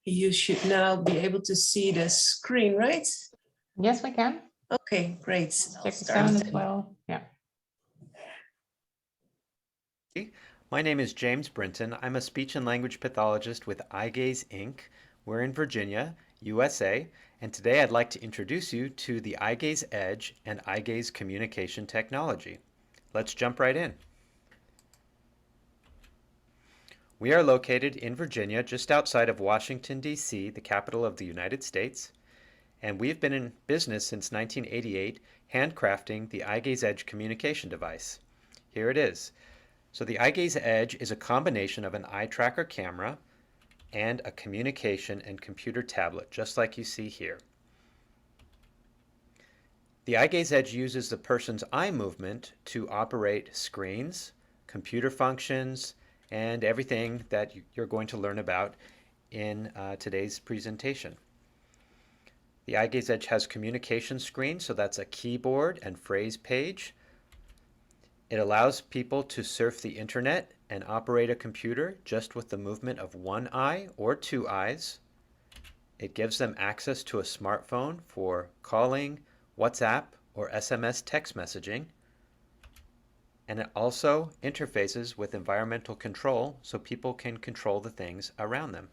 You should now be able to see the screen, right? Yes, we can. Okay, great. Check the sound as well. Yeah. My name is James Brinton. I'm a speech and language pathologist with iGaze Inc. We're in Virginia, USA, and today I'd like to introduce you to the iGaze Edge and iGaze communication technology. Let's jump right in. We are located in Virginia, just outside of Washington, D.C., the capital of the United States, and we've been in business since 1988, handcrafting the iGaze Edge communication device. Here it is. So the iGaze Edge is a combination of an eye tracker camera and a communication and computer tablet, just like you see here. The iGaze Edge uses the person's eye movement to operate screens, computer functions, and everything that you're going to learn about in today's presentation. The iGaze Edge has communication screen, so that's a keyboard and phrase page. It allows people to surf the internet and operate a computer just with the movement of one eye or two eyes. It gives them access to a smartphone for calling, WhatsApp, or SMS text messaging. And it also interfaces with environmental control so people can control the things around them.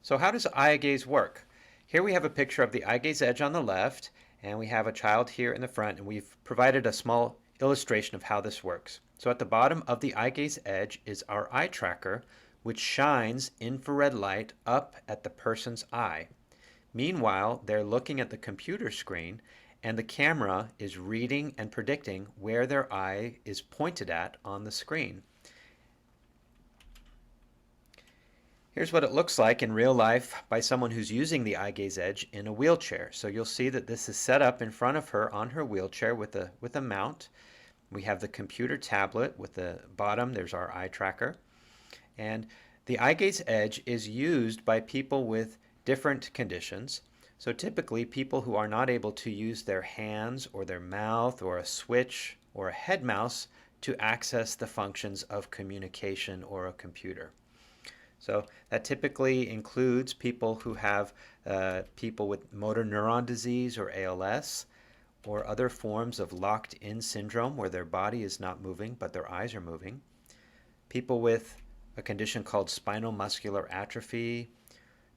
So how does iGaze work? Here we have a picture of the iGaze Edge on the left, and we have a child here in the front, and we've provided a small illustration of how this works. So at the bottom of the iGaze Edge is our eye tracker, which shines infrared light up at the person's eye. Meanwhile, they're looking at the computer screen, and the camera is reading and predicting where their eye is pointed at on the screen. Here's what it looks like in real life by someone who's using the iGaze Edge in a wheelchair. So you'll see that this is set up in front of her on her wheelchair with a mount. We have the computer tablet with the bottom, there's our eye tracker. And the iGaze Edge is used by people with different conditions. So typically people who are not able to use their hands or their mouth or a switch or a head mouse to access the functions of communication or a computer. So that typically includes people who have people with motor neuron disease or ALS, or other forms of locked-in syndrome where their body is not moving but their eyes are moving. People with a condition called spinal muscular atrophy,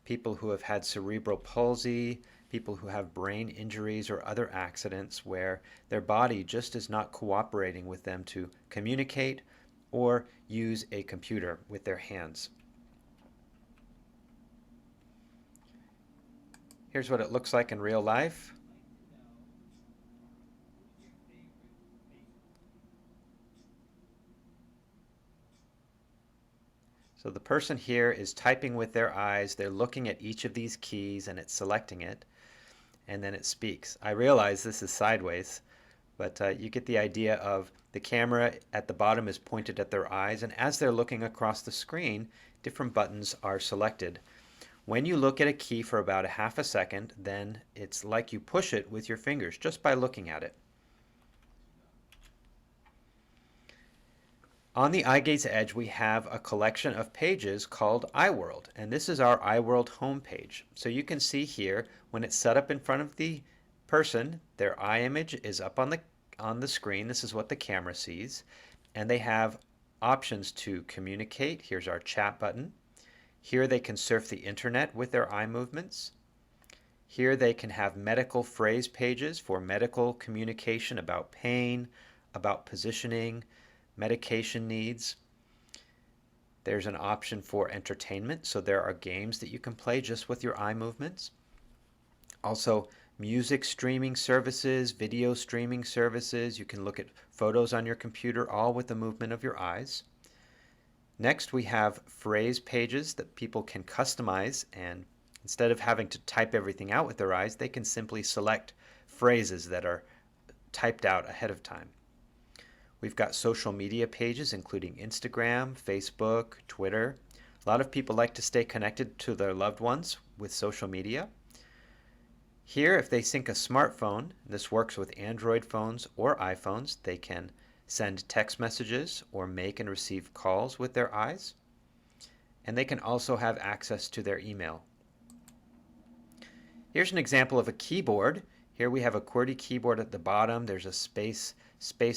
people who have had cerebral palsy, people who have brain injuries or other accidents where their body just is not cooperating with them to communicate or use a computer with their hands. Here's what it looks like in real life. So the person here is typing with their eyes. They're looking at each of these keys and it's selecting it, and then it speaks. I realize this is sideways, but you get the idea of the camera at the bottom is pointed at their eyes, and as they're looking across the screen, different buttons are selected. When you look at a key for about a half a second, then it's like you push it with your fingers just by looking at it. On the iGaze Edge, we have a collection of pages called Iworld, and this is our Iworld homepage. So you can see here, when it's set up in front of the person, their eye image is up on the screen. This is what the camera sees, and they have options to communicate. Here's our chat button. Here they can surf the internet with their eye movements. Here they can have medical phrase pages for medical communication about pain, about positioning, medication needs. There's an option for entertainment, so there are games that you can play just with your eye movements. Also, music streaming services, video streaming services. You can look at photos on your computer, all with the movement of your eyes. Next, we have phrase pages that people can customize, and instead of having to type everything out with their eyes, they can simply select phrases that are typed out ahead of time. We've got social media pages including Instagram, Facebook, Twitter. A lot of people like to stay connected to their loved ones with social media. Here, if they sync a smartphone, this works with Android phones or iPhones, they can send text messages or make and receive calls with their eyes. and they can also have access to their email. Here's an example of a keyboard. Here we have a QWERTY keyboard at the bottom. There's a space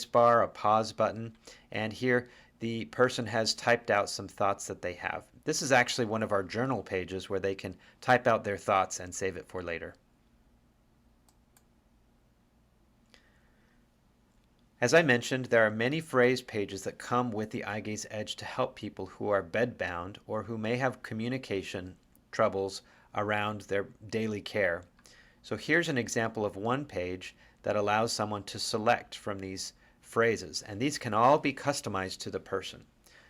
bar, a pause button, and here the person has typed out some thoughts that they have. This is actually one of our journal pages where they can type out their thoughts and save it for later. As I mentioned, there are many phrase pages that come with the eye gaze edge to help people who are bedbound or who may have communication troubles around their daily care. So here's an example of one page that allows someone to select from these phrases, and these can all be customized to the person.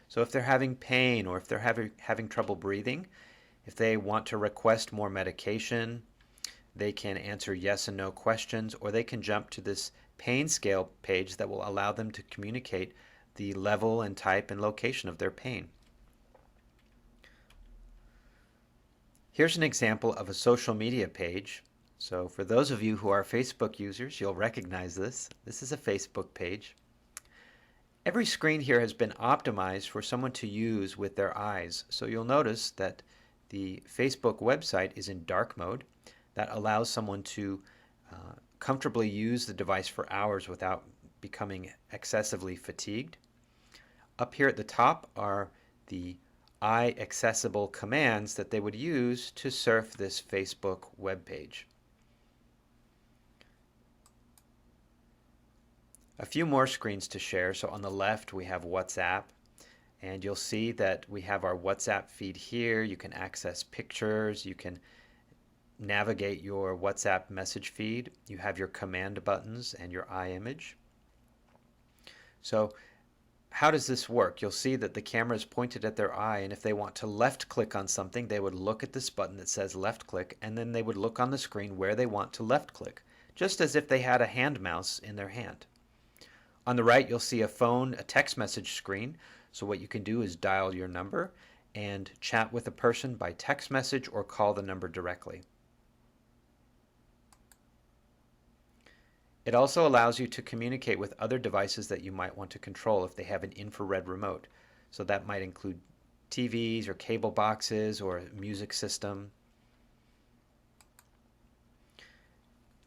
So if they're having pain, or if they're having trouble breathing, if they want to request more medication, they can answer yes and no questions, or they can jump to this pain scale page that will allow them to communicate the level and type and location of their pain. Here's an example of a social media page. So for those of you who are Facebook users, you'll recognize this. This is a Facebook page. Every screen here has been optimized for someone to use with their eyes. So you'll notice that the Facebook website is in dark mode. That allows someone to comfortably use the device for hours without becoming excessively fatigued. Up here at the top are the eye accessible commands that they would use to surf this Facebook web page. A few more screens to share. So on the left we have WhatsApp, and you'll see that we have our WhatsApp feed here. You can access pictures, you can navigate your WhatsApp message feed, you have your command buttons and your eye image. So how does this work? You'll see that the camera is pointed at their eye, and if they want to left click on something, they would look at this button that says left click, and then they would look on the screen where they want to left click, just as if they had a hand mouse in their hand. On the right, you'll see a phone, a text message screen. So what you can do is dial your number and chat with a person by text message or call the number directly. It also allows you to communicate with other devices that you might want to control if they have an infrared remote. So that might include TVs or cable boxes or a music system.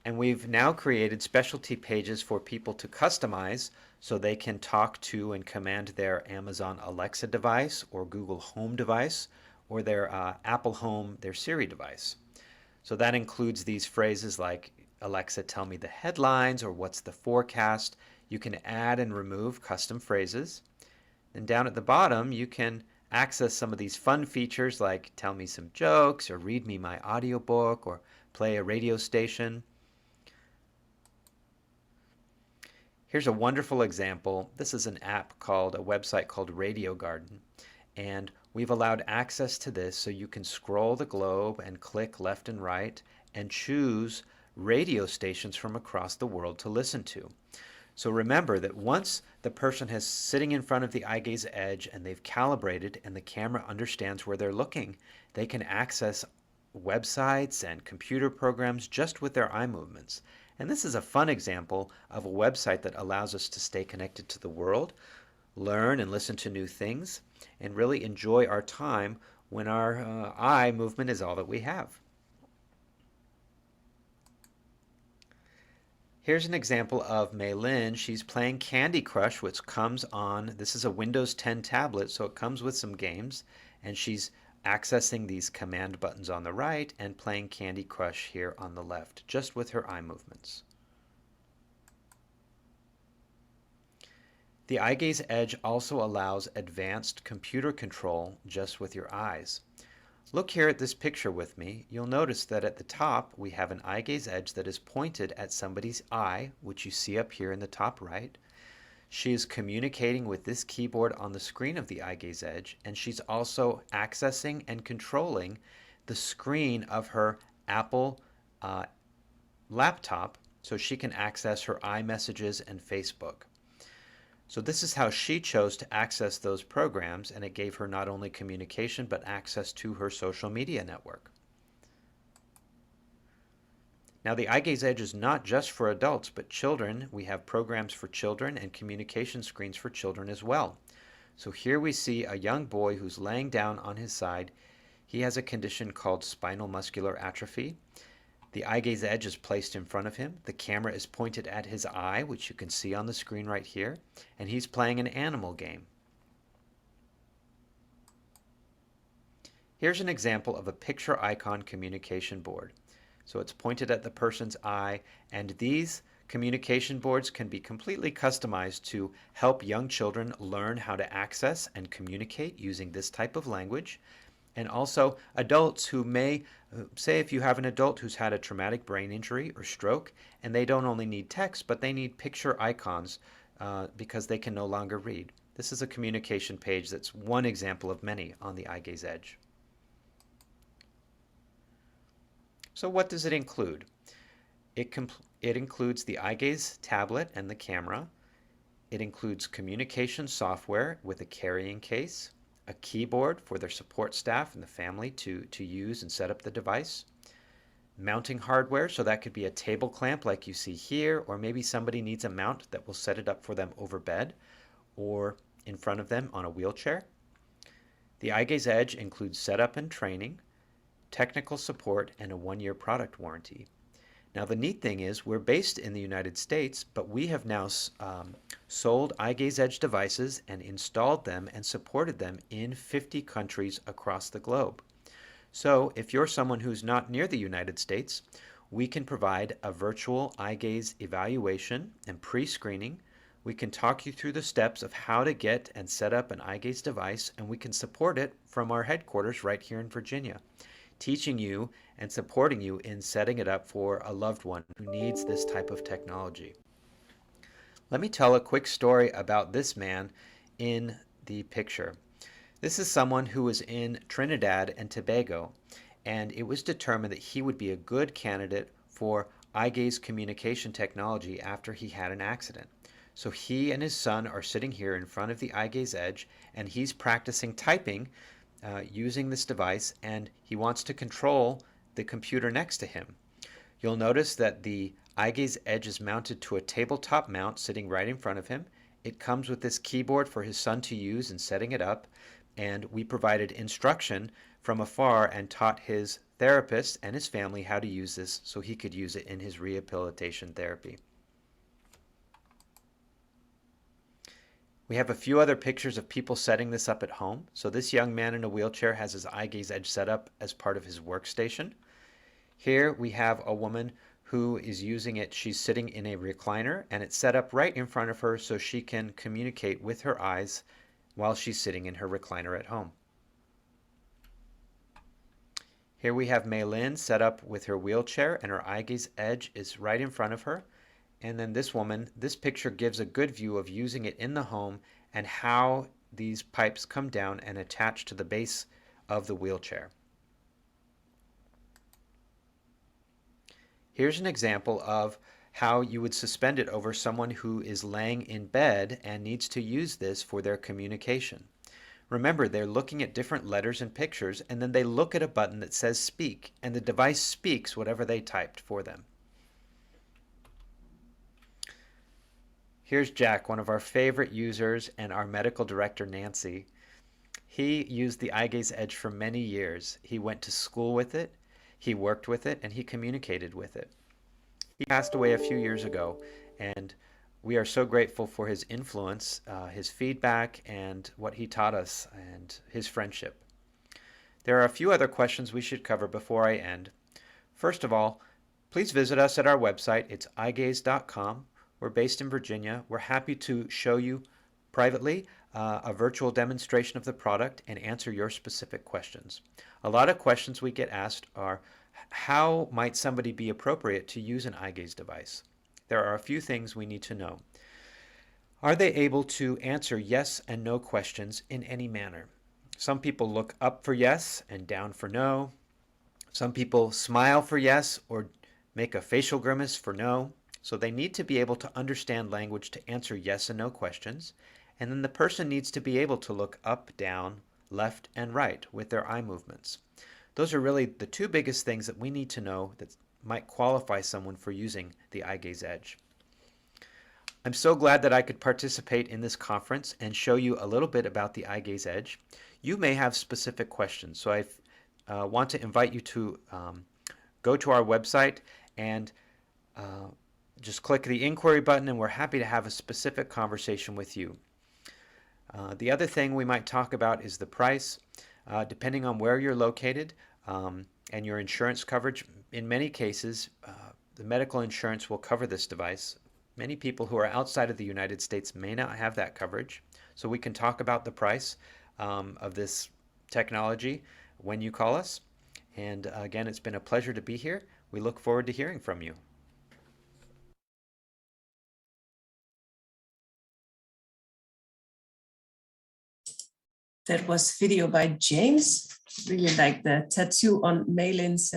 And we've now created specialty pages for people to customize so they can talk to and command their Amazon Alexa device or Google Home device or their Apple Home, their Siri device. So that includes these phrases like Alexa, tell me the headlines, or what's the forecast. You can add and remove custom phrases. And down at the bottom, you can access some of these fun features like tell me some jokes, or read me my audiobook, or play a radio station. Here's a wonderful example. This is an app called, a website called Radio Garden. And we've allowed access to this so you can scroll the globe and click left and right and choose radio stations from across the world to listen to. So remember that once the person is sitting in front of the eye gaze edge and they've calibrated and the camera understands where they're looking, they can access websites and computer programs just with their eye movements. And this is a fun example of a website that allows us to stay connected to the world, learn and listen to new things, and really enjoy our time when our eye movement is all that we have. Here's an example of Mei Lin. She's playing Candy Crush, which comes on, this is a Windows 10 tablet, so it comes with some games, and she's accessing these command buttons on the right and playing Candy Crush here on the left, just with her eye movements. The eye gaze edge also allows advanced computer control just with your eyes. Look here at this picture with me. You'll notice that at the top we have an eye gaze edge that is pointed at somebody's eye, which you see up here in the top right. She is communicating with this keyboard on the screen of the eye gaze edge, and she's also accessing and controlling the screen of her Apple laptop so she can access her iMessages and Facebook. So this is how she chose to access those programs, and it gave her not only communication but access to her social media network. Now the eye gaze edge is not just for adults but children. We have programs for children and communication screens for children as well. So here we see a young boy who's laying down on his side. He has a condition called spinal muscular atrophy. The eye gaze edge is placed in front of him. The camera is pointed at his eye, which you can see on the screen right here, and he's playing an animal game. Here's an example of a picture icon communication board. So it's pointed at the person's eye, and these communication boards can be completely customized to help young children learn how to access and communicate using this type of language. And also adults who may, say if you have an adult who's had a traumatic brain injury or stroke, and they don't only need text, but they need picture icons because they can no longer read. This is a communication page that's one example of many on the eye gaze edge. So what does it include? It includes the eye gaze tablet and the camera. It includes communication software with a carrying case, a keyboard for their support staff and the family to use and set up the device, mounting hardware, so that could be a table clamp like you see here, or maybe somebody needs a mount that will set it up for them over bed or in front of them on a wheelchair. The eye gaze edge includes setup and training, technical support, and a 1-year product warranty. Now the neat thing is we're based in the United States, but we have now sold eye gaze edge devices and installed them and supported them in 50 countries across the globe. So if you're someone who's not near the United States, we can provide a virtual eye gaze evaluation and pre-screening. We can talk you through the steps of how to get and set up an eye gaze device, and we can support it from our headquarters right here in Virginia, teaching you and supporting you in setting it up for a loved one who needs this type of technology. Let me tell a quick story about this man in the picture. This is someone who was in Trinidad and Tobago, and it was determined that he would be a good candidate for eye gaze communication technology after he had an accident. So he and his son are sitting here in front of the eye gaze edge, and he's practicing typing using this device, and he wants to control the computer next to him. You'll notice that the eye gaze edge is mounted to a tabletop mount sitting right in front of him. It comes with this keyboard for his son to use in setting it up, and we provided instruction from afar and taught his therapist and his family how to use this so he could use it in his rehabilitation therapy. We have a few other pictures of people setting this up at home. So this young man in a wheelchair has his eye gaze edge set up as part of his workstation. Here we have a woman who is using it. She's sitting in a recliner, and it's set up right in front of her so she can communicate with her eyes while she's sitting in her recliner at home. Here we have Mei-Lin set up with her wheelchair, and her eye gaze edge is right in front of her. And then this woman, this picture gives a good view of using it in the home and how these pipes come down and attach to the base of the wheelchair. Here's an example of how you would suspend it over someone who is laying in bed and needs to use this for their communication. Remember, they're looking at different letters and pictures, and then they look at a button that says speak, and the device speaks whatever they typed for them. Here's Jack, one of our favorite users, and our medical director, Nancy. He used the eye gaze edge for many years. He went to school with it, he worked with it, and he communicated with it. He passed away a few years ago, and we are so grateful for his influence, his feedback, and what he taught us, and his friendship. There are a few other questions we should cover before I end. First of all, please visit us at our website. It's eyegaze.com. We're based in Virginia. We're happy to show you privately a virtual demonstration of the product and answer your specific questions. A lot of questions we get asked are, how might somebody be appropriate to use an eye gaze device? There are a few things we need to know. Are they able to answer yes and no questions in any manner? Some people look up for yes and down for no. Some people smile for yes or make a facial grimace for no. So they need to be able to understand language to answer yes and no questions. And then the person needs to be able to look up, down, left, and right with their eye movements. Those are really the two biggest things that we need to know that might qualify someone for using the eye gaze edge. I'm so glad that I could participate in this conference and show you a little bit about the eye gaze edge. You may have specific questions, so I want to invite you to go to our website and just click the inquiry button, and we're happy to have a specific conversation with you. The other thing we might talk about is the price. Depending on where you're located and your insurance coverage, in many cases, the medical insurance will cover this device. Many people who are outside of the United States may not have that coverage, so we can talk about the price of this technology when you call us. And again, it's been a pleasure to be here. We look forward to hearing from you. That was video by James. Really like the tattoo on Malin's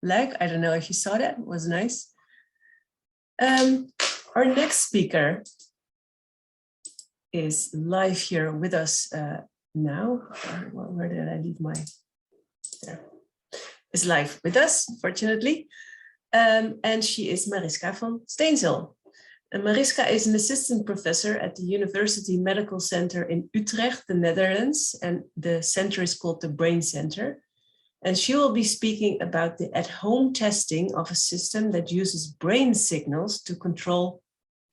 leg. I don't know if you saw that. It was nice. Our next speaker is live here with us now. Where did I leave my? There. Is live with us, fortunately. And she is Mariska Vansteensel. And Mariska is an assistant professor at the University Medical Center in Utrecht, the Netherlands, and the center is called the Brain Center. And she will be speaking about the at-home testing of a system that uses brain signals to control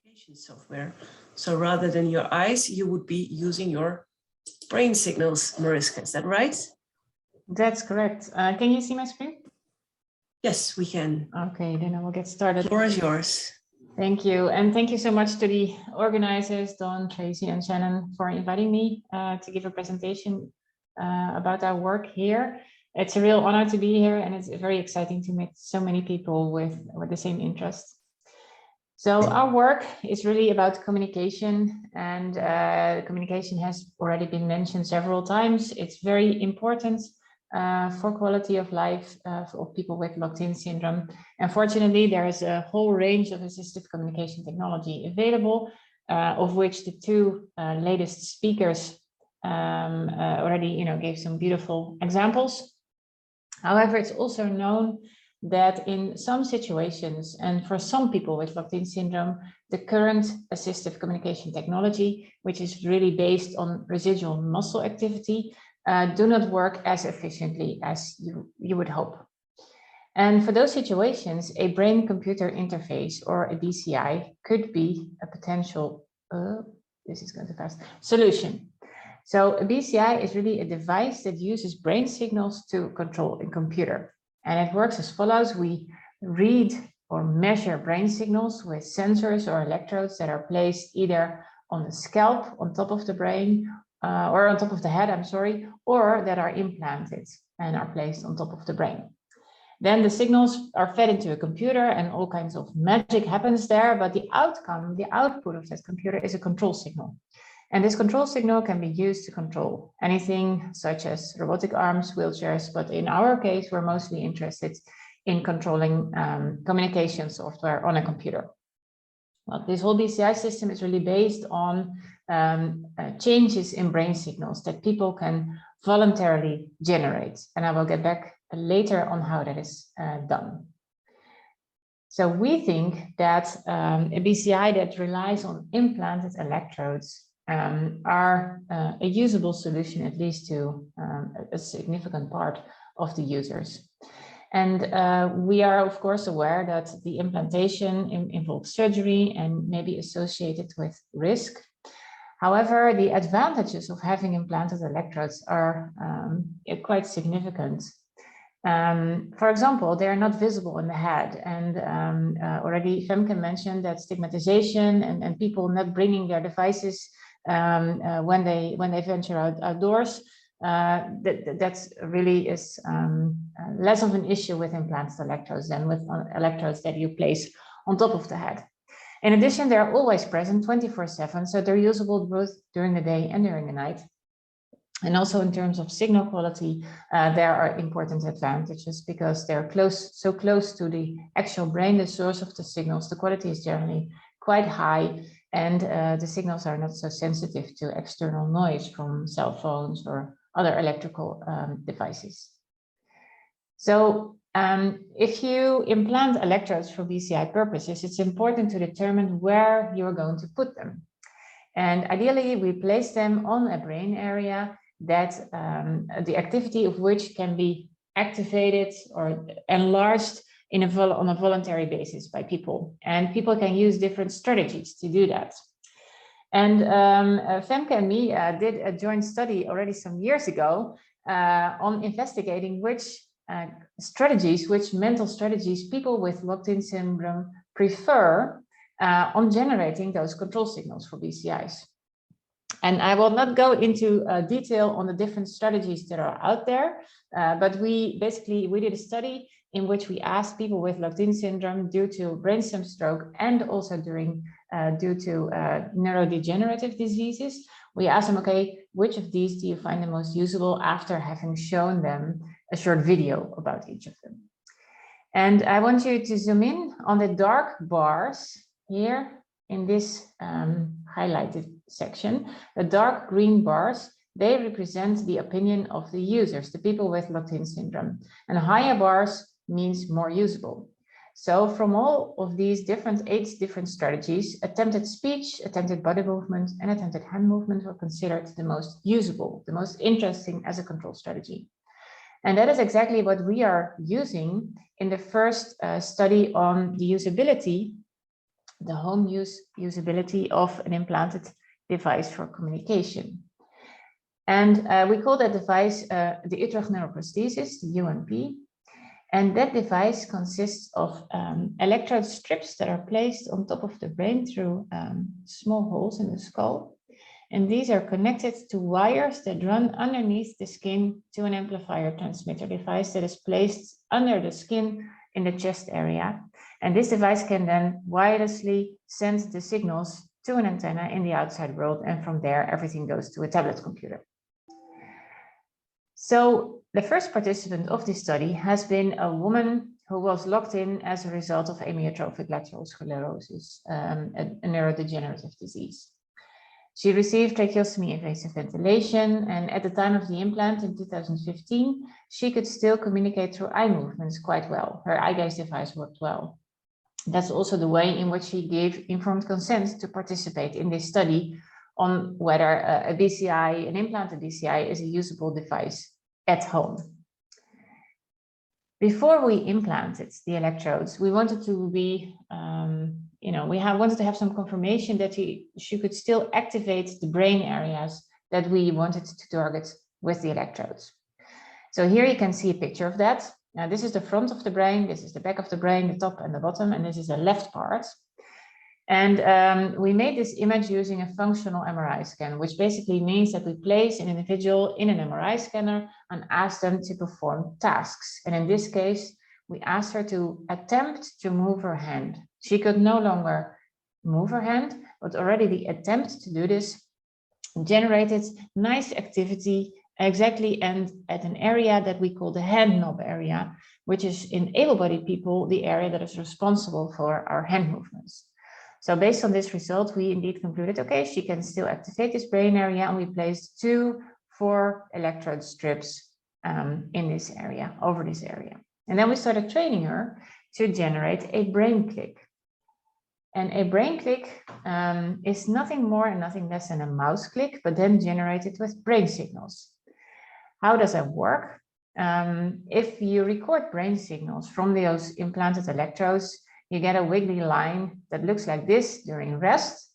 communication software. So rather than your eyes, you would be using your brain signals, Mariska, is that right? That's correct. Can you see my screen? Yes, we can. Okay, then I will get started. The floor is yours. Thank you. And thank you so much to the organizers, Dawn, Tracey, and Shannan, for inviting me to give a presentation about our work here. It's a real honor to be here, and it's very exciting to meet so many people with the same interest. So our work is really about communication, and communication has already been mentioned several times. It's very important for quality of life of people with locked-in syndrome. Unfortunately, there is a whole range of assistive communication technology available, of which the two latest speakers already gave some beautiful examples. However, it's also known that in some situations and for some people with locked-in syndrome, the current assistive communication technology, which is really based on residual muscle activity, do not work as efficiently as you would hope. And for those situations, a brain-computer interface or a BCI could be a potential, this is going too fast, solution. So a BCI is really a device that uses brain signals to control a computer. And it works as follows. We read or measure brain signals with sensors or electrodes that are placed either on the scalp, on top of the brain, or on top of the head, I'm sorry, or that are implanted and are placed on top of the brain. Then the signals are fed into a computer and all kinds of magic happens there, but the outcome, the output of that computer is a control signal. And this control signal can be used to control anything such as robotic arms, wheelchairs, but in our case, we're mostly interested in controlling communication software on a computer. Well, this whole BCI system is really based on changes in brain signals that people can voluntarily generate. And I will get back later on how that is done. So we think that a BCI that relies on implanted electrodes are a usable solution, at least to a significant part of the users. And we are, of course, aware that the implantation involves surgery and may be associated with risk. However, the advantages of having implanted electrodes are quite significant. For example, they are not visible in the head. And already Femke mentioned that stigmatization and people not bringing their devices when they venture outdoors, that's really is less of an issue with implanted electrodes than with electrodes that you place on top of the head. In addition, they're always present 24/7, so they're usable both during the day and during the night. And also in terms of signal quality, there are important advantages because they're so close to the actual brain, the source of the signals. The quality is generally quite high, and the signals are not so sensitive to external noise from cell phones or other electrical devices. So If you implant electrodes for BCI purposes, it's important to determine where you're going to put them. And ideally, we place them on a brain area that the activity of which can be activated or enlarged on a voluntary basis by people. And people can use different strategies to do that. And Femke and me did a joint study already some years ago on investigating which mental strategies people with locked-in syndrome prefer on generating those control signals for BCIs. And I will not go into detail on the different strategies that are out there, but we did a study in which we asked people with locked-in syndrome due to brainstem stroke and also due to neurodegenerative diseases. We asked them, okay, which of these do you find the most usable after having shown them a short video about each of them? And I want you to zoom in on the dark bars here in this highlighted section. The dark green bars, they represent the opinion of the users, the people with locked-in syndrome. And higher bars means more usable. So from all of these 8 different strategies, attempted speech, attempted body movement, and attempted hand movement were considered the most usable, the most interesting as a control strategy. And that is exactly what we are using in the first study on the usability, the home use usability of an implanted device for communication. And we call that device the Utrecht Neuroprosthesis, the UNP. And that device consists of electrode strips that are placed on top of the brain through small holes in the skull. And these are connected to wires that run underneath the skin to an amplifier transmitter device that is placed under the skin in the chest area. And this device can then wirelessly send the signals to an antenna in the outside world. And from there, everything goes to a tablet computer. So the first participant of this study has been a woman who was locked in as a result of amyotrophic lateral sclerosis, a neurodegenerative disease. She received tracheostomy invasive ventilation, and at the time of the implant in 2015, she could still communicate through eye movements quite well. Her eye gaze device worked well. That's also the way in which she gave informed consent to participate in this study on whether a BCI, an implanted BCI, is a usable device at home. Before we implanted the electrodes, we wanted to be, wanted to have some confirmation that she could still activate the brain areas that we wanted to target with the electrodes. So here you can see a picture of that. Now this is the front of the brain, this is the back of the brain, the top and the bottom, and this is the left part. And we made this image using a functional MRI scan, which basically means that we place an individual in an MRI scanner and ask them to perform tasks. And in this case, we asked her to attempt to move her hand. She could no longer move her hand, but already the attempt to do this generated nice activity exactly and at an area that we call the hand knob area, which is in able-bodied people, the area that is responsible for our hand movements. So based on this result, we indeed concluded, okay, she can still activate this brain area, and we placed 2 4 electrode strips in this area, over this area. And then we started training her to generate a brain click. And a brain click is nothing more and nothing less than a mouse click, but then generated with brain signals. How does that work? If you record brain signals from those implanted electrodes, you get a wiggly line that looks like this during rest.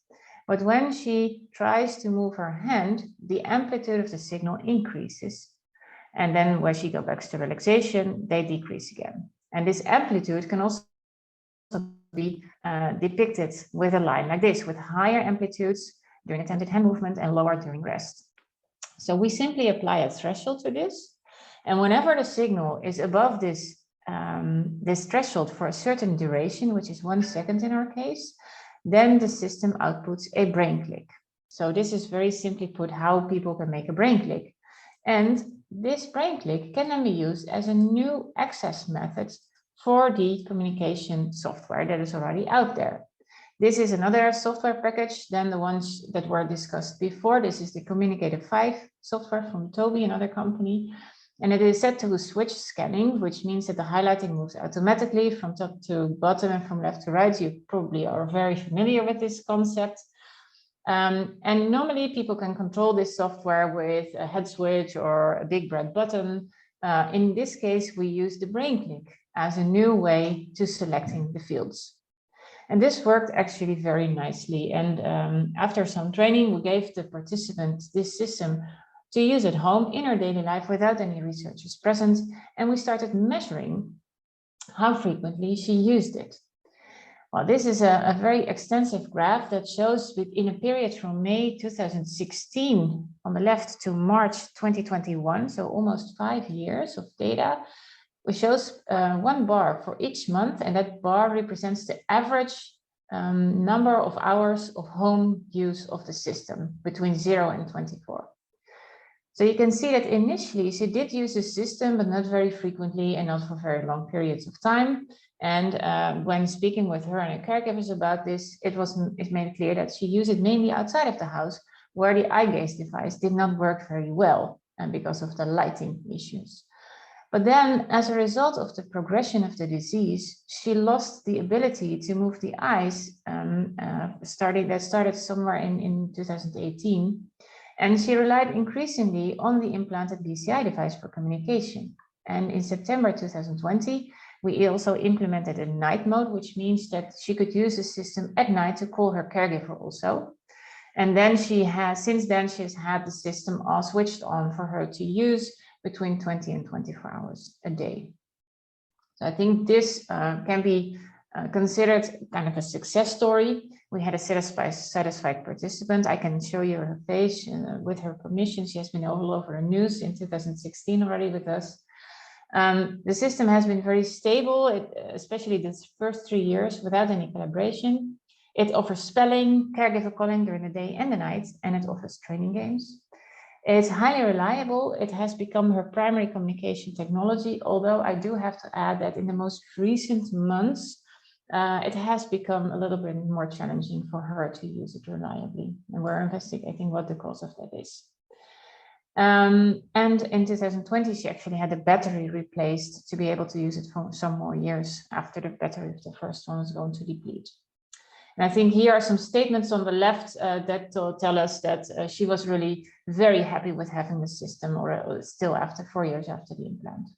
But when she tries to move her hand, the amplitude of the signal increases. And then when she goes back to relaxation, they decrease again. And this amplitude can also be depicted with a line like this, with higher amplitudes during attempted hand movement and lower during rest. So we simply apply a threshold to this. And whenever the signal is above this threshold for a certain duration, which is 1 second in our case, then the system outputs a brain click. So this is very simply put how people can make a brain click. And this brain click can then be used as a new access method for the communication software that is already out there. This is another software package than the ones that were discussed before. This is the Communicator 5 software from Tobii, another company. And it is set to switch scanning, which means that the highlighting moves automatically from top to bottom and from left to right. You probably are very familiar with this concept. And normally people can control this software with a head switch or a big red button. In this case, we use the brain click as a new way to selecting the fields. And this worked actually very nicely. And after some training, we gave the participants this system to use at home in her daily life without any researchers present. And we started measuring how frequently she used it. Well, this is a very extensive graph that shows within a period from May 2016 on the left to March 2021, so almost 5 years of data. It shows one bar for each month, and that bar represents the average number of hours of home use of the system between 0 and 24. So you can see that initially she did use the system, but not very frequently and not for very long periods of time. And when speaking with her and her caregivers about this, it made clear that she used it mainly outside of the house, where the eye gaze device did not work very well, and because of the lighting issues. But then, as a result of the progression of the disease, she lost the ability to move the eyes. That started somewhere in 2018. And she relied increasingly on the implanted BCI device for communication. And in September 2020, we also implemented a night mode, which means that she could use the system at night to call her caregiver also. And then since then, she's had the system all switched on for her to use between 20 and 24 hours a day. So I think this can be considered kind of a success story. We had a satisfied participant. I can show you her face with her permission. She has been all over the news in 2016 already with us. The system has been very stable, especially this first 3 years without any calibration. It offers spelling, caregiver calling during the day and the night, and it offers training games. It's highly reliable. It has become her primary communication technology, although I do have to add that in the most recent months, it has become a little bit more challenging for her to use it reliably. And we're investigating what the cause of that is. And in 2020, she actually had the battery replaced to be able to use it for some more years after the battery of the first one was going to deplete. And I think here are some statements on the left that tell us that she was really very happy with having the system, or still after 4 years after the implant.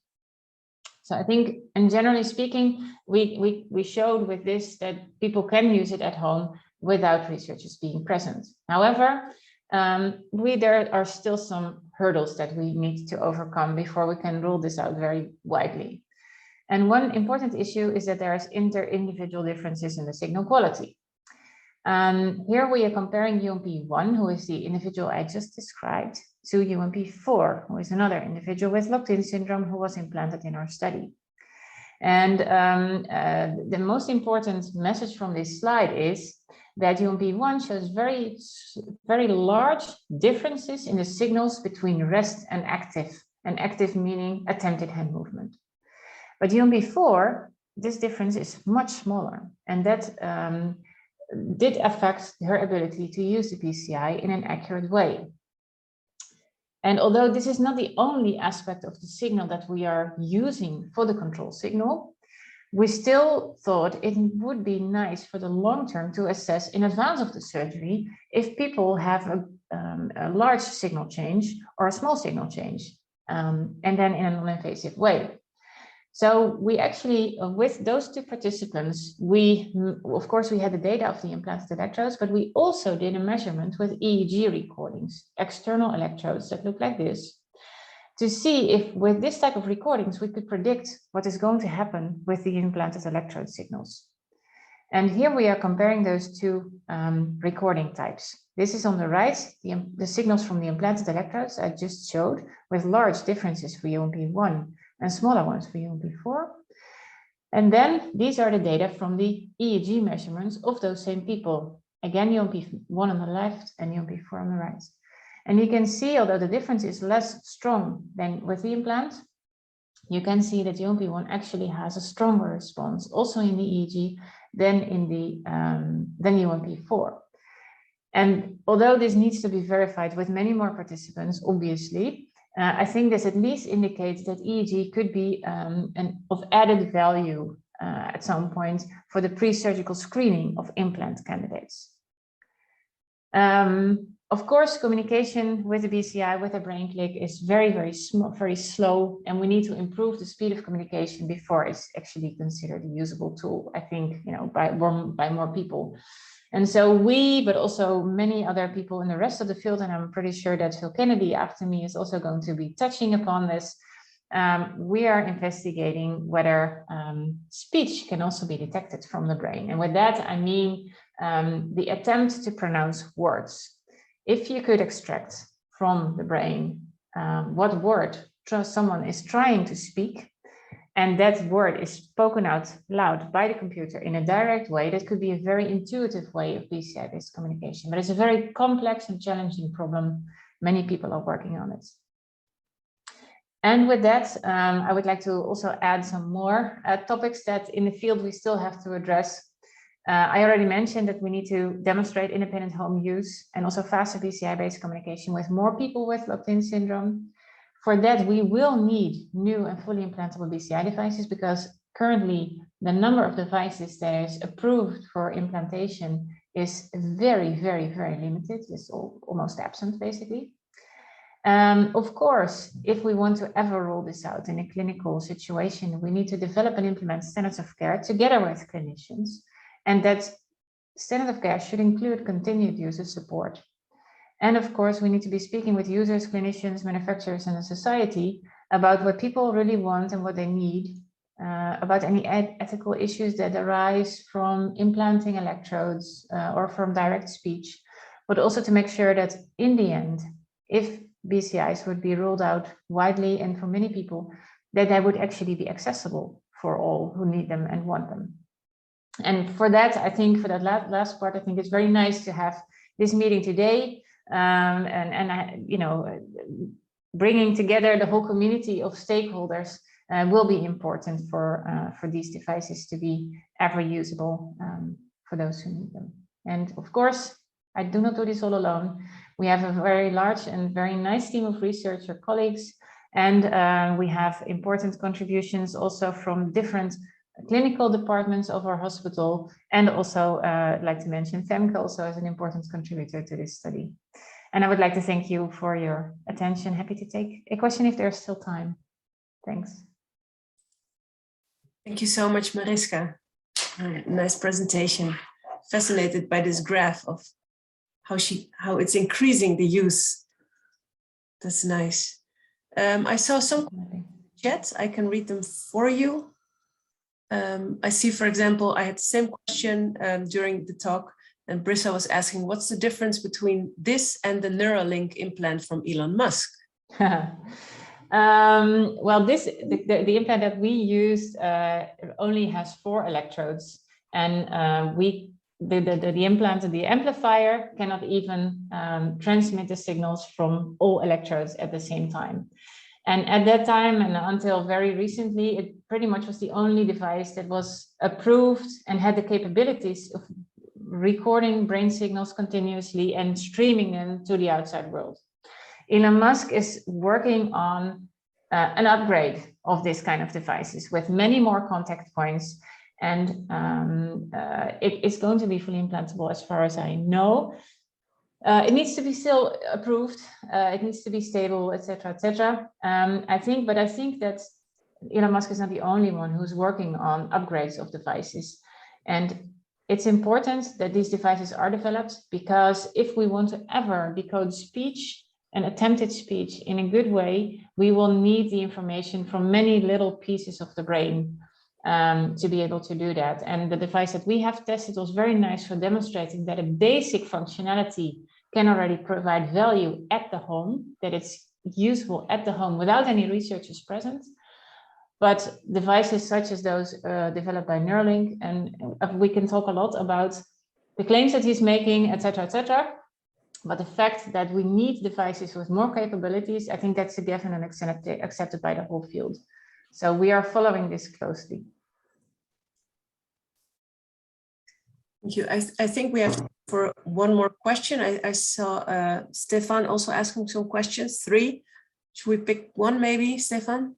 So I think, and generally speaking, we showed with this that people can use it at home without researchers being present. However, there are still some hurdles that we need to overcome before we can rule this out very widely. And one important issue is that there is inter-individual differences in the signal quality. Here we are comparing UMP1, who is the individual I just described, to UMP4, who is another individual with locked-in syndrome who was implanted in our study. And the most important message from this slide is that UMP1 shows very, very large differences in the signals between rest and active meaning attempted hand movement. But UMP4, this difference is much smaller, and that did affect her ability to use the BCI in an accurate way. And although this is not the only aspect of the signal that we are using for the control signal, we still thought it would be nice for the long term to assess in advance of the surgery if people have a large signal change or a small signal change, and then in a non-invasive way. So we actually, with those two participants, of course, we had the data of the implanted electrodes, but we also did a measurement with EEG recordings, external electrodes that look like this, to see if with this type of recordings, we could predict what is going to happen with the implanted electrode signals. And here we are comparing those two recording types. This is on the right, the signals from the implanted electrodes I just showed, with large differences for UMP1 and smaller ones for UMP4. And then these are the data from the EEG measurements of those same people. Again, UMP1 on the left and UMP4 on the right. And you can see, although the difference is less strong than with the implant, you can see that UMP1 actually has a stronger response also in the EEG than UMP4. And although this needs to be verified with many more participants, obviously, I think this at least indicates that EEG could be of added value at some point for the pre-surgical screening of implant candidates. Of course, communication with the BCI, with a brain click, is very slow, and we need to improve the speed of communication before it's actually considered a usable tool, I think, by more people. And so but also many other people in the rest of the field, and I'm pretty sure that Phil Kennedy after me is also going to be touching upon this. We are investigating whether speech can also be detected from the brain. And with that, I mean the attempt to pronounce words. If you could extract from the brain what word someone is trying to speak, and that word is spoken out loud by the computer in a direct way, that could be a very intuitive way of BCI-based communication. But it's a very complex and challenging problem. Many people are working on it. And with that, I would like to also add some more topics that in the field we still have to address. I already mentioned that we need to demonstrate independent home use and also faster BCI-based communication with more people with locked-in syndrome. For that, we will need new and fully implantable BCI devices, because currently the number of devices that is approved for implantation is very limited. It's almost absent, basically. Of course, if we want to ever roll this out in a clinical situation, we need to develop and implement standards of care together with clinicians. And that standard of care should include continued user support. And of course, we need to be speaking with users, clinicians, manufacturers, and the society about what people really want and what they need, about any ethical issues that arise from implanting electrodes or from direct speech, but also to make sure that in the end, if BCIs would be rolled out widely and for many people, that they would actually be accessible for all who need them and want them. And for that, I think for that last part, I think it's very nice to have this meeting today, bringing together the whole community of stakeholders will be important for these devices to be ever usable for those who need them. And of course, I do not do this all alone. We have a very large and very nice team of researcher colleagues, and we have important contributions also from different clinical departments of our hospital, and also I'd like to mention Femke also as an important contributor to this study. And I would like to thank you for your attention. Happy to take a question if there's still time. Thanks. Thank you so much, Mariska. Nice presentation. Fascinated by this graph of how it's increasing the use. That's nice. I saw some chats. I can read them for you. I see, for example, I had the same question during the talk, and Brissa was asking, what's the difference between this and the Neuralink implant from Elon Musk? Well, the implant that we used only has 4 electrodes, and the implant, the amplifier, cannot even transmit the signals from all electrodes at the same time. And at that time, and until very recently, it pretty much was the only device that was approved and had the capabilities of recording brain signals continuously and streaming them to the outside world. Elon Musk is working on an upgrade of this kind of devices with many more contact points, and it is going to be fully implantable as far as I know. It needs to be still approved. It needs to be stable, etc., etc. I think that Elon Musk is not the only one who's working on upgrades of devices, and it's important that these devices are developed, because if we want to ever decode speech and attempted speech in a good way, we will need the information from many little pieces of the brain to be able to do that. And the device that we have tested was very nice for demonstrating that a basic functionality can already provide value at the home, that it's useful at the home without any researchers present. But devices such as those developed by Neuralink, and we can talk a lot about the claims that he's making, etc., etc. But the fact that we need devices with more capabilities, I think that's a given and accepted by the whole field. So we are following this closely. Thank you. I think we have for one more question. I saw Stefan also asking some questions, 3. Should we pick one maybe, Stefan?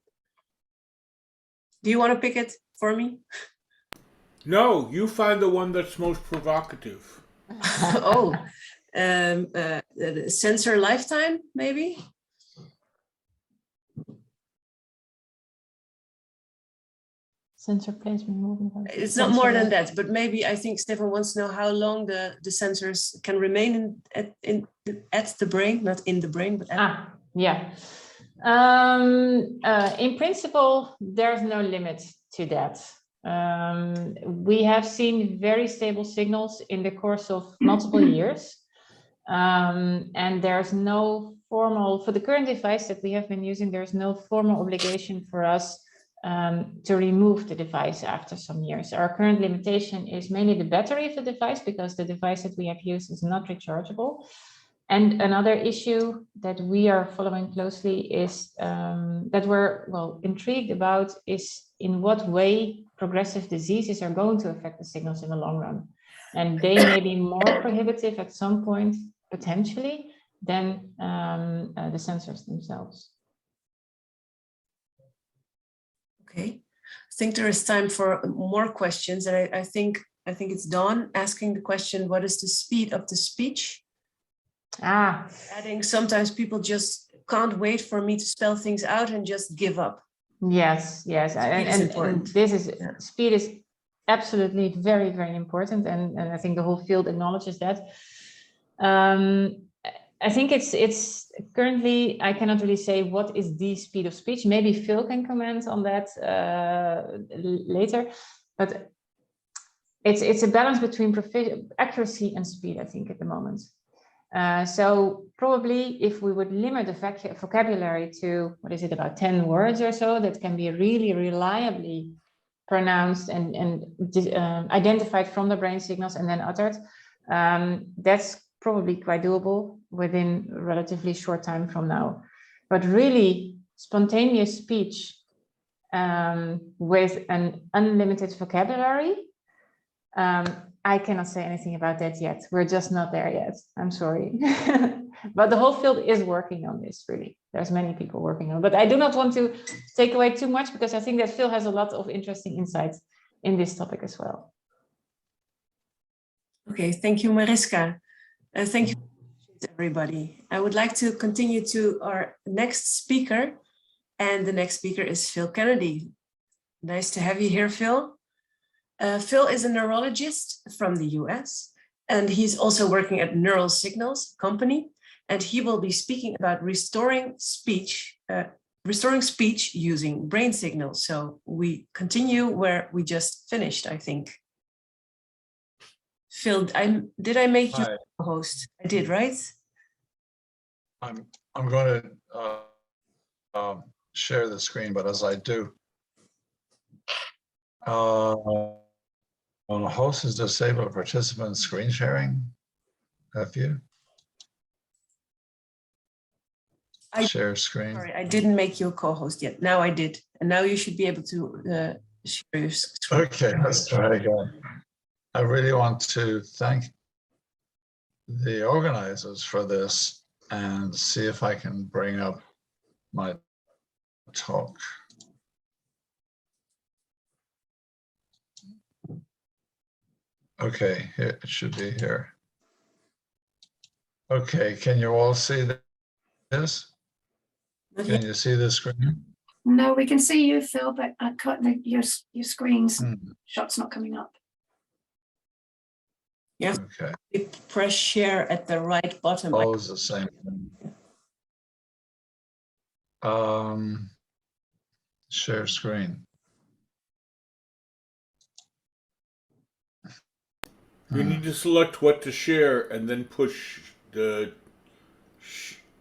Do you want to pick it for me? No, you find the one that's most provocative. Oh, the sensor lifetime, maybe? Sensor placement movement. It's not more than that, but maybe I think Stefan wants to know how long the sensors can remain at the brain, not in the brain, but at Yeah. In principle, there's no limit to that. We have seen very stable signals in the course of multiple years. And there's no formal, for the current device that we have been using, there's no formal obligation for us to remove the device after some years. Our current limitation is mainly the battery of the device, because the device that we have used is not rechargeable. And another issue that we are following closely is that we're intrigued about is in what way progressive diseases are going to affect the signals in the long run. And they may be more prohibitive at some point, potentially, than the sensors themselves. Okay, I think there is time for more questions. And I think it's Dawn asking the question, what is the speed of the speech? Adding, sometimes people just can't wait for me to spell things out and just give up. Yes, and this is speed is absolutely very, very important, and I think the whole field acknowledges that. I think it's currently, I cannot really say what is the speed of speech. Maybe Phil can comment on that later, but it's a balance between accuracy and speed, I think, at the moment. So probably if we would limit the vocabulary to, what is it, about 10 words or so, that can be really reliably pronounced and identified from the brain signals and then uttered, that's probably quite doable within a relatively short time from now. But really spontaneous speech with an unlimited vocabulary, I cannot say anything about that yet. We're just not there yet. I'm sorry. But the whole field is working on this, really. There's many people working on it. But I do not want to take away too much, because I think that Phil has a lot of interesting insights in this topic as well. Okay, thank you, Mariska. Thank you, everybody. I would like to continue to our next speaker. And the next speaker is Phil Kennedy. Nice to have you here, Phil. Phil is a neurologist from the US, and he's also working at Neural Signals company, and he will be speaking about restoring speech using brain signals. So we continue where we just finished, I think. Phil, did I make you host? I did, right? I'm going to share the screen, but as I do, on a host is disabled participant screen sharing. Have you? Share screen. Sorry, I didn't make you a co-host yet. Now I did. And now you should be able to share your screen. Okay, let's try again. I really want to thank the organizers for this and see if I can bring up my talk. Okay, here, it should be here. Okay, can you all see this? Can you see the screen? No, we can see you, Phil, but I cut your screen's shot's not coming up. Yeah. Okay. You press share at the right bottom. Always the same thing. Share screen. You need to select what to share and then push the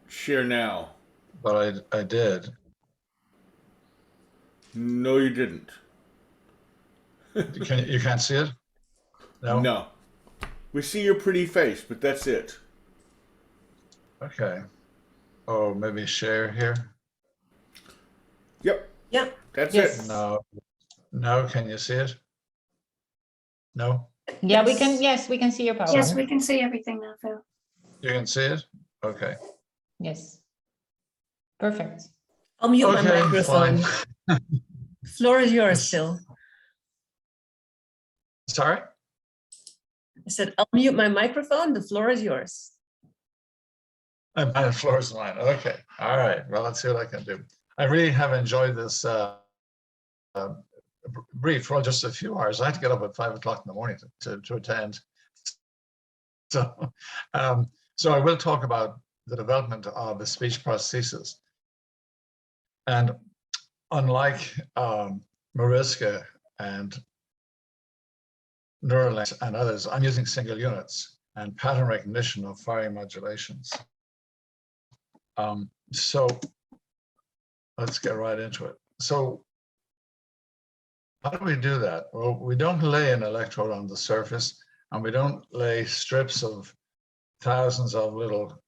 share now. But I did. No, you didn't. You can't see it? No? No. We see your pretty face, but that's it. Okay. Oh, maybe share here? Yep. Yeah. That's Yes. it. No. No, can you see it? No? Yeah, we can. Yes, we can see your PowerPoint. Yes, we can see everything now, Phil. You can see it? Okay. Yes. Perfect. I'll mute my Okay, microphone. fine. Floor is yours still. Sorry? I said, I'll mute my microphone. The floor is yours. The floor is mine. Okay. All right. Well, let's see what I can do. I really have enjoyed this brief for just a few hours. I had to get up at 5 o'clock in the morning to attend. So, so I will talk about the development of the speech prosthesis. And unlike Mariska and Neuralink and others, I'm using single units and pattern recognition of firing modulations. So let's get right into it. So how do we do that? Well, we don't lay an electrode on the surface, and we don't lay strips of thousands of little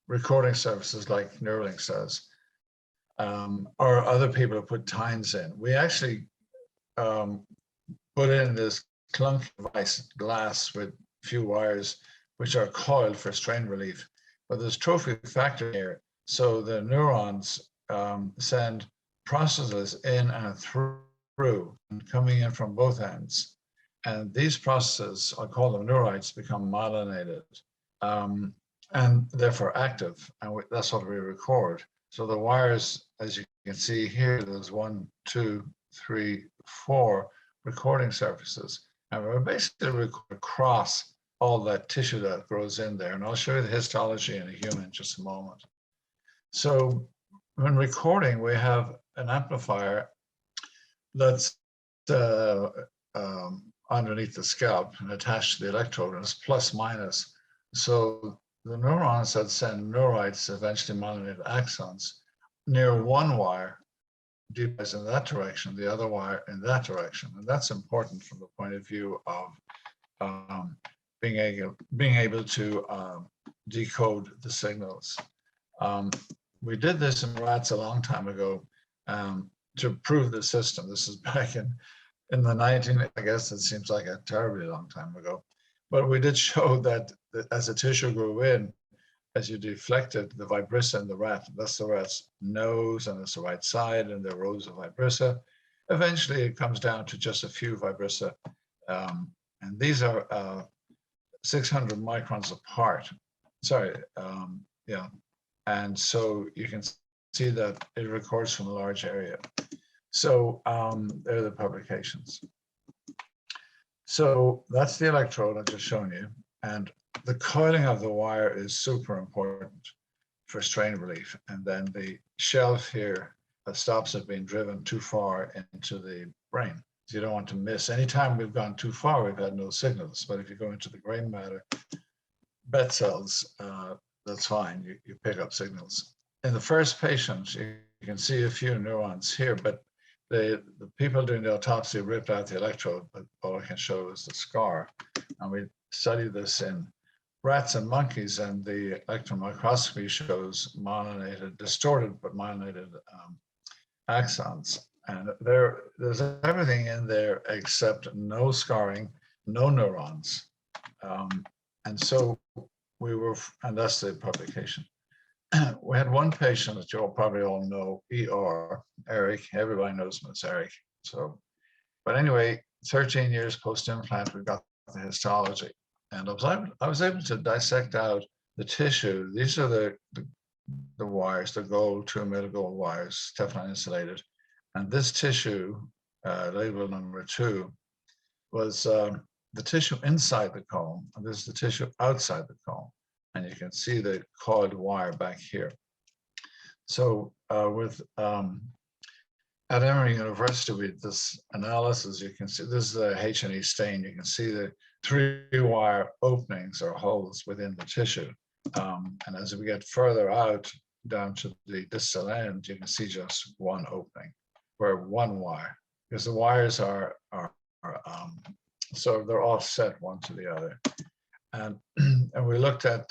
recording surfaces like Neuralink says, or other people have put tines in. We actually put in this clunky device, glass with few wires, which are coiled for strain relief. But there's trophy factor here, so the neurons send processes in and through, and coming in from both ends. And these processes, I call them neurites, become myelinated and therefore active. And that's what we record. So the wires, as you can see here, there's 1, 2, 3, 4 recording surfaces. And we're basically record across all that tissue that grows in there. And I'll show you the histology in a human in just a moment. So when recording, we have an amplifier that's underneath the scalp and attached to the electrode, and it's plus minus. So the neurons that send neurites, eventually myelinated axons, near one wire device in that direction, the other wire in that direction. And that's important from the point of view of being able to decode the signals. We did this in rats a long time ago to prove the system. This is back in the 19, I guess it seems like a terribly long time ago. But we did show that as the tissue grew in, as you deflected the vibrissa in the rat, that's the rat's nose and it's the right side, and there are rows of vibrissa. Eventually it comes down to just a few vibrissa. And these are 600 microns apart. Sorry, yeah. And so you can see that it records from a large area. So there are the publications. So that's the electrode I've just shown you. And the coiling of the wire is super important for strain relief. And then the shelf here that stops it being driven too far into the brain. So you don't want to miss. Anytime we've gone too far, we've had no signals. But if you go into the gray matter, bed cells, that's fine. You pick up signals. In the first patient, you can see a few neurons here, but the people doing the autopsy ripped out the electrode, but all I can show is the scar. And we studied this in rats and monkeys, and the electron microscopy shows myelinated, distorted but myelinated axons. And there's everything in there except no scarring, no neurons. And so we were, and that's the publication. We had one patient that you'll probably all know, ER, Eric. Everybody knows him as Eric. So, but anyway, 13 years post-implant, we got the histology. And I was able to dissect out the tissue. These are the wires, the gold, 2 mil gold wires, Teflon insulated. And this tissue, label number 2, was the tissue inside the cone, and this is the tissue outside the cone. And you can see the coiled wire back here. So at Emory University, we did this analysis. You can see this is a H&E stain. You can see the 3-wire openings or holes within the tissue. And as we get further out down to the distal end, you can see just one opening, where 1 wire, because the wires are so they're offset one to the other. And we looked at,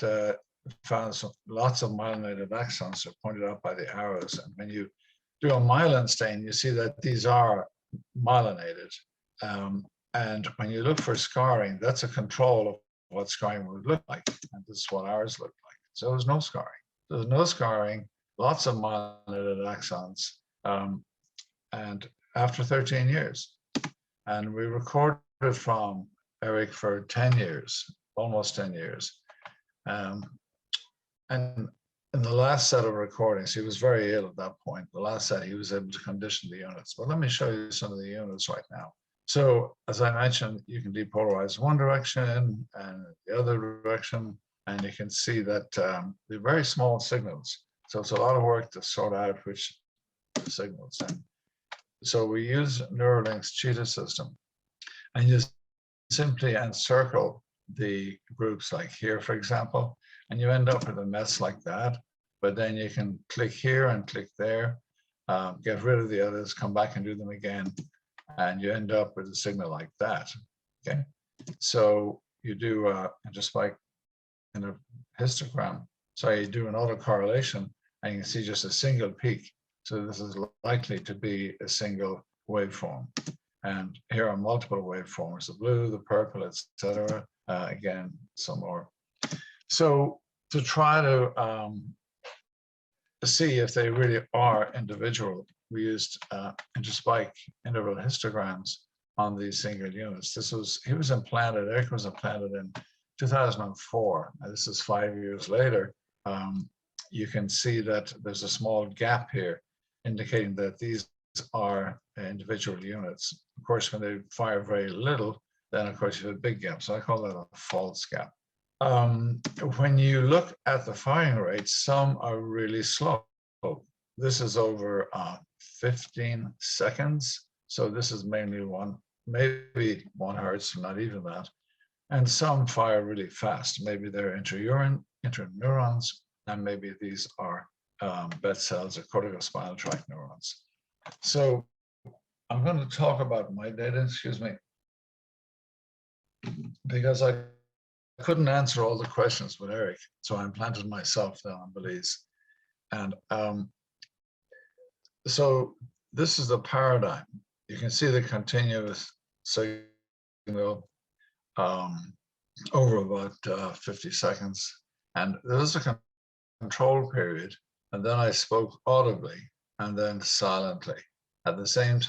found lots of myelinated axons are pointed out by the arrows. And when you do a myelin stain, you see that these are myelinated. And when you look for scarring, that's a control of what scarring would look like. And this is what ours look like. So there's no scarring. There's no scarring, lots of myelinated axons, and after 13 years. And we recorded from Eric for 10 years, almost 10 years. And in the last set of recordings, he was very ill at that point. The last set, he was able to condition the units. But let me show you some of the units right now. So as I mentioned, you can depolarize one direction and the other direction, and you can see that they're very small signals. So it's a lot of work to sort out which signals. And so we use Neuralink's cheetah system, and you simply encircle the groups like here, for example, and you end up with a mess like that. But then you can click here and click there, get rid of the others, come back and do them again, and you end up with a signal like that. Okay, so you do just like in a histogram, so you do an autocorrelation, and you can see just a single peak. So this is likely to be a single waveform. And here are multiple waveforms: the blue, the purple, etc. Again, some more. So to try to see if they really are individual, we used interspike interval histograms on these single units. He was implanted, Eric was implanted in 2004, and this is 5 years later. You can see that there's a small gap here, indicating that these are individual units. Of course, when they fire very little, then of course you have a big gap. So I call that a false gap. When you look at the firing rates, some are really slow. This is over 15 seconds. So this is mainly maybe 1 hertz, not even that. And some fire really fast. Maybe they're interneurons, and maybe these are bed cells or corticospinal tract neurons. So I'm going to talk about my data, excuse me, because I couldn't answer all the questions with Eric, so I implanted myself down in Belize. And so this is the paradigm. You can see the continuous signal over about 50 seconds. And there was a control period, and then I spoke audibly and then silently. At the same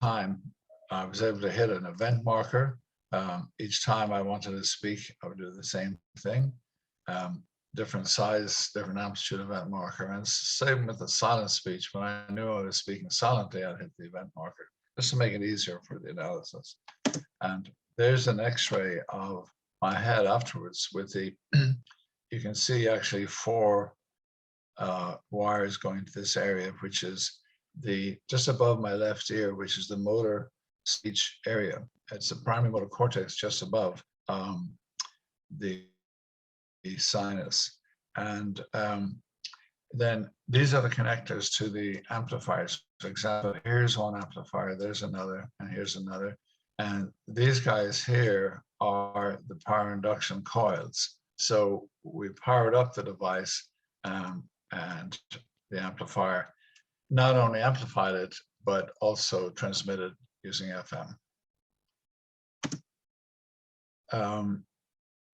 time, I was able to hit an event marker. Each time I wanted to speak, I would do the same thing. Different size, different amplitude event marker. And same with the silent speech. When I knew I was speaking silently, I'd hit the event marker, just to make it easier for the analysis. And there's an X-ray of my head afterwards with the, you can see actually 4 wires going to this area, which is just above my left ear, which is the motor speech area. It's the primary motor cortex just above the sinus. And then these are the connectors to the amplifiers. For example, here's one amplifier, there's another, and here's another. And these guys here are the power induction coils. So we powered up the device, and the amplifier not only amplified it, but also transmitted using FM.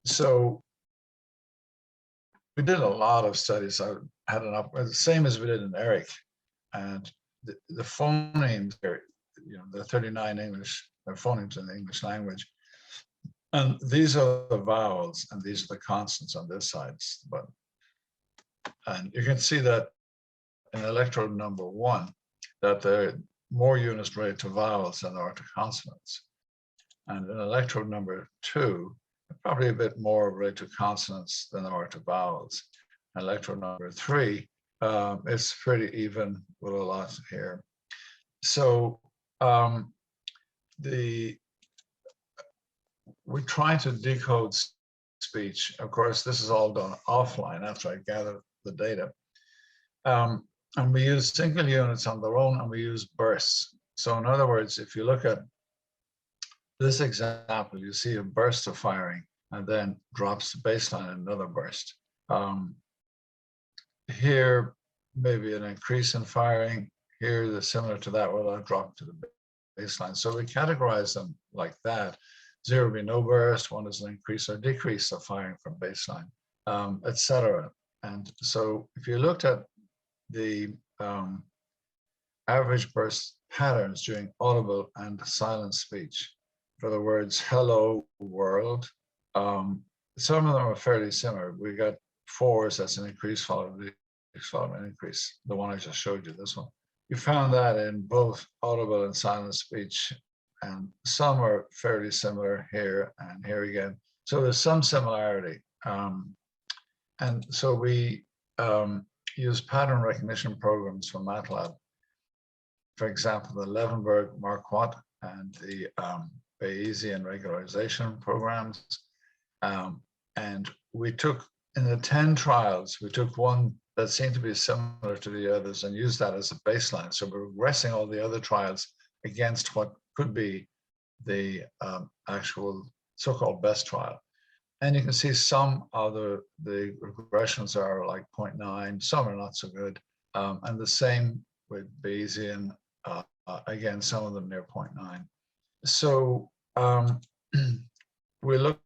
So we did a lot of studies. I had the same as we did in Eric, and the phonemes, the 39 English, they're phonemes in the English language. And these are the vowels, and these are the consonants on this side. And you can see that in electrode number 1, that there are more units related to vowels than there are to consonants. And in electrode number 2, probably a bit more related to consonants than there are to vowels. Electrode number 3, it's pretty even with a lot here. So we try to decode speech. Of course, this is all done offline after I gather the data. And we use single units on their own, and we use bursts. So in other words, if you look at this example, you see a burst of firing and then drops the baseline in another burst. Here, maybe an increase in firing. Here, they're similar to that, where they'll drop to the baseline. So we categorize them like that. 0 would be no burst, 1 is an increase or decrease of firing from baseline, etc. And so if you looked at the average burst patterns during audible and silent speech for the words hello world, some of them are fairly similar. We got 4s, that's an increase followed by an increase. The one I just showed you, this one. You found that in both audible and silent speech, and some are fairly similar here and here again. So there's some similarity. And so we use pattern recognition programs from MATLAB. For example, the Levenberg, Marquardt, and the Bayesian regularization programs. And we took, in the 10 trials, we took one that seemed to be similar to the others and used that as a baseline. So we're regressing all the other trials against what could be the actual so-called best trial. And you can see some of the regressions are like 0.9, some are not so good. And the same with Bayesian, again, some of them near 0.9. So we looked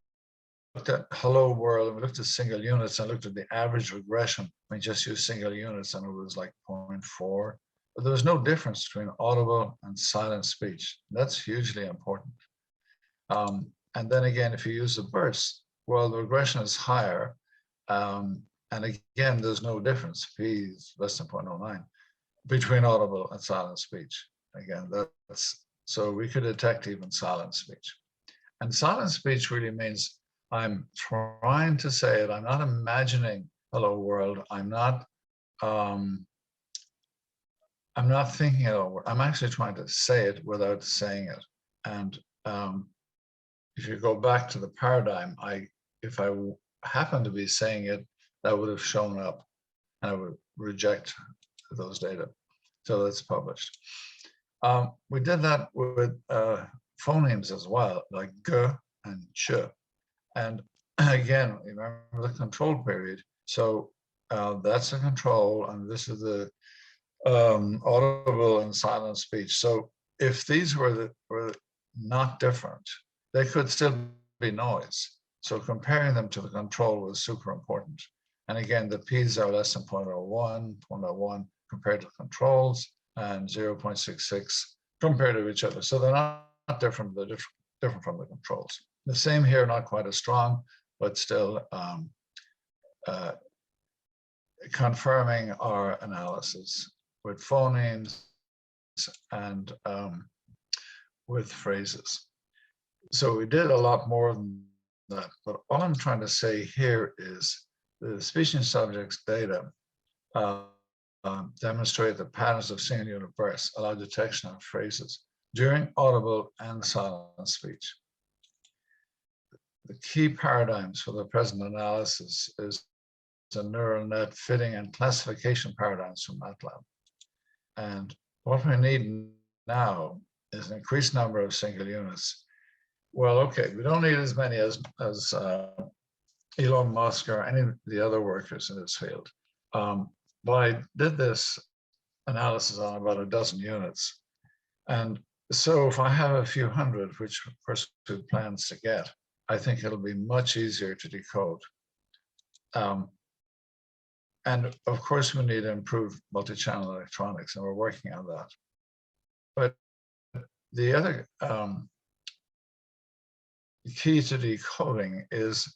at hello world, and we looked at single units, and looked at the average regression. We just used single units, and it was like 0.4. But there was no difference between audible and silent speech. That's hugely important. And then again, if you use the burst, well, the regression is higher. And again, there's no difference. P is less than 0.09 between audible and silent speech. Again, that's so we could detect even silent speech. And silent speech really means I'm trying to say it. I'm not imagining hello world. I'm not thinking it over. I'm actually trying to say it without saying it. And if you go back to the paradigm, if I happen to be saying it, that would have shown up, and I would reject those data. So that's published. We did that with phonemes as well, like g and ch. And again, remember the control period. So that's a control, and this is the audible and silent speech. So if these were not different, they could still be noise. So comparing them to the control was super important. And again, the P's are less than 0.01, 0.01 compared to controls, and 0.66 compared to each other. So they're not different, they're different from the controls. The same here, not quite as strong, but still confirming our analysis with phonemes and with phrases. So we did a lot more than that, but all I'm trying to say here is the speech subjects data demonstrate the patterns of single unit bursts allow detection of phrases during audible and silent speech. The key paradigms for the present analysis is the neural net fitting and classification paradigms from MATLAB. And what we need now is an increased number of single units. Well, okay, we don't need as many as Elon Musk or any of the other workers in this field. But I did this analysis on about a dozen units. And so if I have a few hundred, which of course who plans to get, I think it'll be much easier to decode. And of course, we need to improve multi-channel electronics, and we're working on that. But the other key to decoding is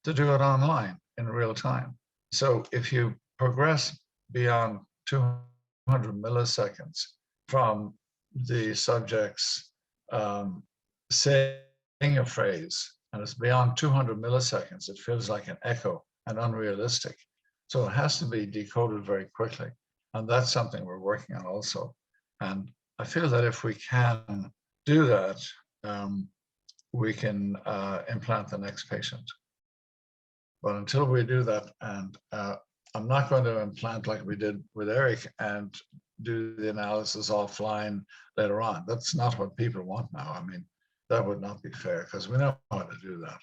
to do it online in real time. So if you progress beyond 200 milliseconds from the subject's saying a phrase, and it's beyond 200 milliseconds, it feels like an echo and unrealistic. So it has to be decoded very quickly. And that's something we're working on also. And I feel that if we can do that, we can implant the next patient. But until we do that, and I'm not going to implant like we did with Eric and do the analysis offline later on. That's not what people want now. I mean, that would not be fair because we know how to do that.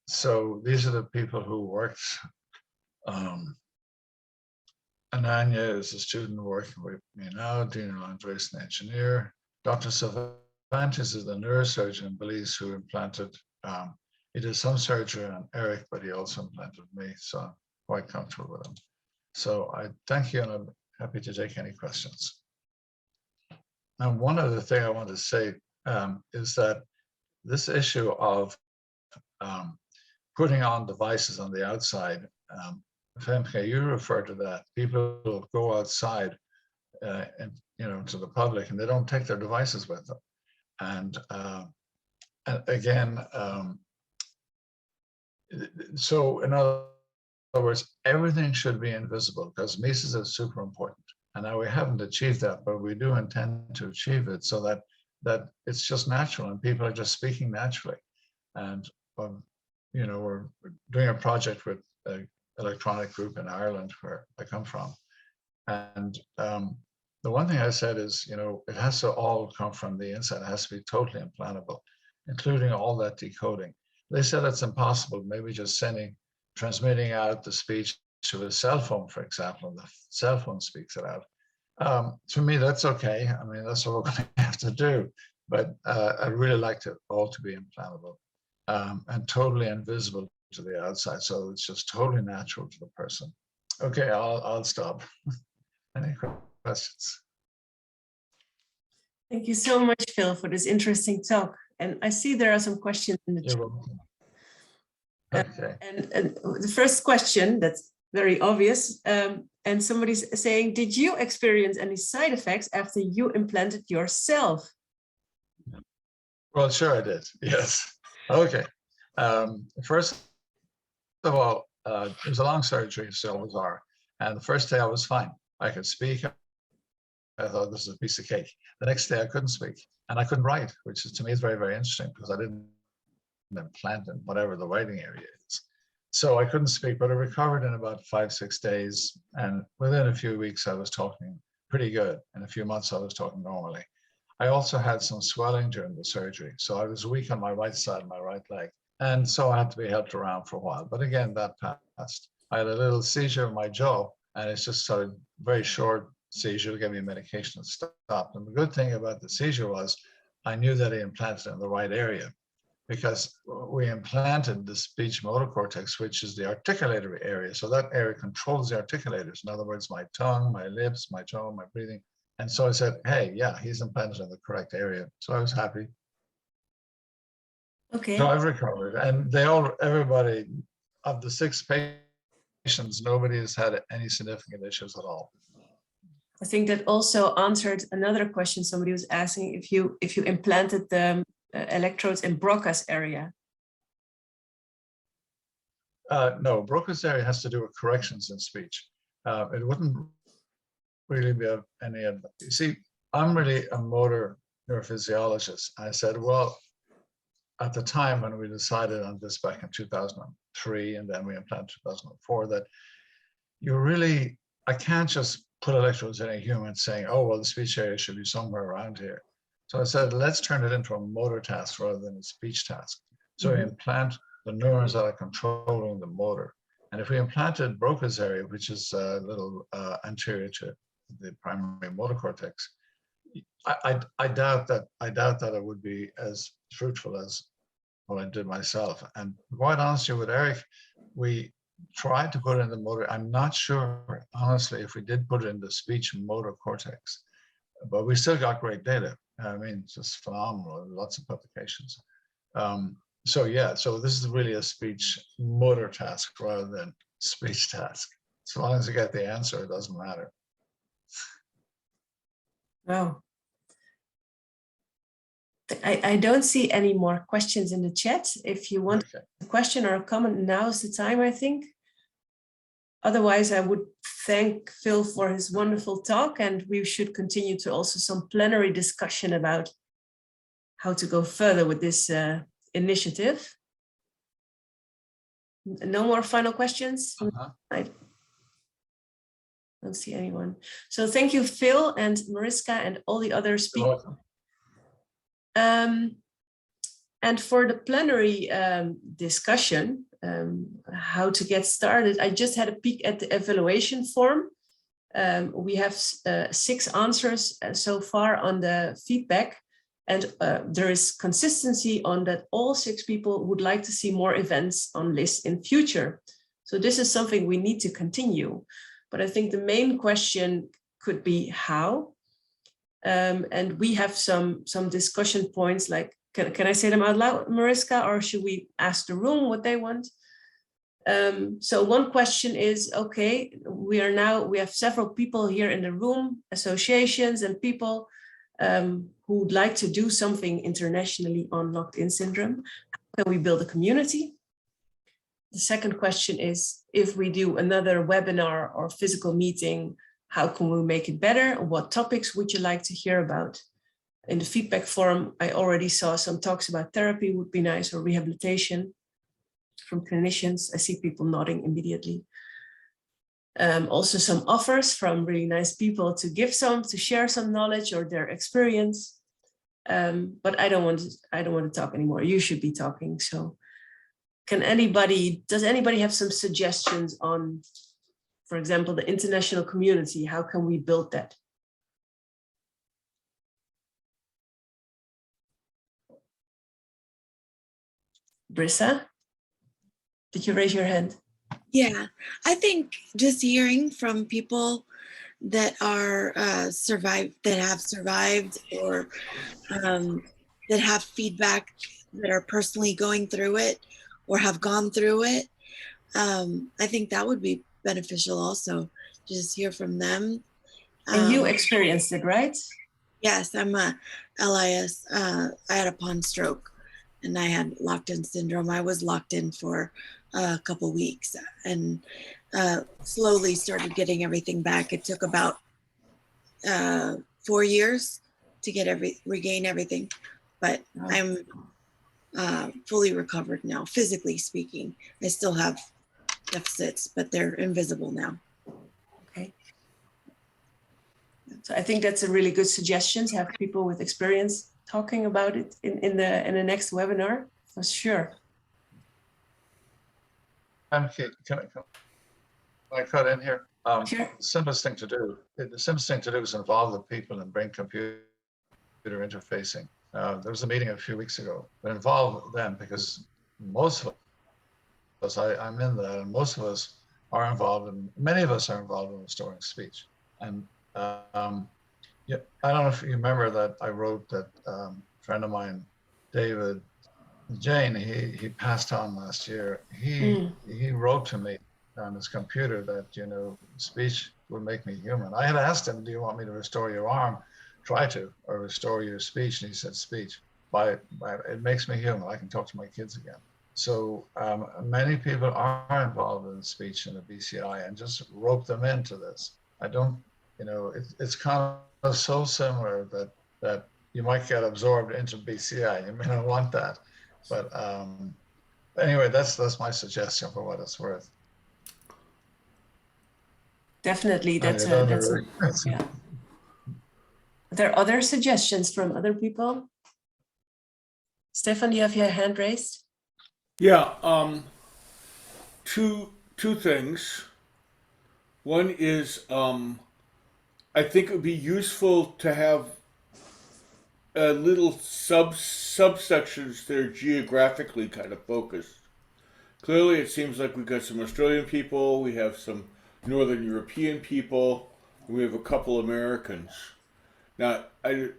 So these are the people who worked. Ananya is a student working with me now. Dino Andres, an engineer. Dr. Cervantes is the neurosurgeon in Belize who implanted. He did some surgery on Eric, but he also implanted me. So quite comfortable with them. So I thank you, and I'm happy to take any questions. And one other thing I want to say is that this issue of putting on devices on the outside, Femke, you refer to that. People will go outside and, to the public, and they don't take their devices with them. And again, so in other words, everything should be invisible because mesis is super important. And now we haven't achieved that, but we do intend to achieve it so that it's just natural and people are just speaking naturally. And we're doing a project with an electronic group in Ireland where I come from. And the one thing I said is, it has to all come from the inside. It has to be totally implantable, including all that decoding. They said it's impossible, maybe just transmitting out the speech to a cell phone, for example, and the cell phone speaks it out. To me, that's okay. I mean, that's what we're going to have to do. But I'd really like it all to be implantable and totally invisible to the outside. So it's just totally natural to the person. Okay, I'll stop. Any questions? Thank you so much, Phil, for this interesting talk. And I see there are some questions in the chat. Okay. And the first question, that's very obvious. And somebody's saying, did you experience any side effects after you implanted yourself? Well, sure I did. Yes. Okay. First of all, it was a long surgery, so always are. And the first day I was fine. I could speak. I thought this is a piece of cake. The next day I couldn't speak and I couldn't write, which is, to me is very, very interesting because I didn't implant in whatever the writing area is. So I couldn't speak, but I recovered in about 5-6 days. And within a few weeks, I was talking pretty good. In a few months, I was talking normally. I also had some swelling during the surgery. So I was weak on my right side, my right leg. And so I had to be helped around for a while. But again, that passed. I had a little seizure in my jaw, and it's just sort of very short seizure, gave me medication and stopped. And the good thing about the seizure was I knew that he implanted in the right area, because we implanted the speech motor cortex, which is the articulator area. So that area controls the articulators. In other words, my tongue, my lips, my jaw, my breathing. And so I said, hey, yeah, he's implanted in the correct area. So I was happy. Okay. So I've recovered. And everybody of the 6 patients, nobody has had any significant issues at all. I think that also answered another question. Somebody was asking if you implanted the electrodes in Broca's area. No, Broca's area has to do with corrections in speech. It wouldn't really be of any advantage. You see, I'm really a motor neurophysiologist. I said, well, at the time when we decided on this back in 2003, and then we implanted 2004, that I can't just put electrodes in a human saying, oh, well, the speech area should be somewhere around here. So I said, let's turn it into a motor task rather than a speech task. So we implant the neurons that are controlling the motor. And if we implanted Broca's area, which is a little anterior to the primary motor cortex, I doubt that it would be as fruitful as what I did myself. And quite honestly, with Eric, we tried to put it in the motor. I'm not sure, honestly, if we did put it in the speech motor cortex, but we still got great data. I mean, it's just phenomenal, lots of publications. So yeah, so this is really a speech motor task rather than speech task. As long as you get the answer, it doesn't matter. Wow. I don't see any more questions in the chat. If you want a question or a comment, now's the time, I think. Otherwise, I would thank Phil for his wonderful talk, and we should continue to also some plenary discussion about how to go further with this initiative. No more final questions? I don't see anyone. So thank you, Phil and Mariska and all the other speakers. And for the plenary discussion, how to get started, I just had a peek at the evaluation form. We have 6 answers so far on the feedback, and there is consistency on that all 6 people would like to see more events on LIS in future. So this is something we need to continue. But I think the main question could be how. And we have some discussion points, like, can I say them out loud, Mariska, or should we ask the room what they want? So one question is, okay, we have several people here in the room, associations and people who would like to do something internationally on locked-in syndrome. How can we build a community? The second question is, if we do another webinar or physical meeting, how can we make it better? What topics would you like to hear about? In the feedback forum, I already saw some talks about therapy would be nice, or rehabilitation from clinicians. I see people nodding immediately. Also some offers from really nice people to share some knowledge or their experience. But I don't want to talk anymore. You should be talking. So does anybody have some suggestions on, for example, the international community? How can we build that? Brissa, did you raise your hand? Yeah, I think just hearing from people that are have survived, or that have feedback, that are personally going through it or have gone through it, I think that would be beneficial also, just hear from them. And you experienced it, right? Yes, I'm a LIS. I had a pawn stroke and I had locked-in syndrome. I was locked in for a couple weeks and slowly started getting everything back. It took about 4 years to regain everything, but I'm fully recovered now, physically speaking. I still have deficits, but they're invisible now. Okay. So I think that's a really good suggestion, to have people with experience talking about it in the next webinar, for sure. Can I cut in here? Sure. The simplest thing to do is involve the people and bring computer interfacing. There was a meeting a few weeks ago, but involve them, because most of us, I'm in that, and most of us are involved, and many of us are involved in restoring speech. And yeah, I don't know if you remember that I wrote that friend of mine, David Jane, he passed on last year. He wrote to me on his computer that, speech would make me human. I had asked him, do you want me to restore your arm? Try to, or restore your speech. And he said, speech. It makes me human. I can talk to my kids again. So many people are involved in speech in the BCI, and just rope them into this. I don't, it's kind of so similar that you might get absorbed into BCI. You may not want that. But anyway, that's my suggestion for what it's worth. Definitely, yeah. Are there other suggestions from other people? Stefan, you have your hand raised? Yeah, two things. One is, I think it would be useful to have little subsections that are geographically kind of focused. Clearly, it seems like we've got some Australian people, we have some Northern European people, and we have a couple Americans. Now, I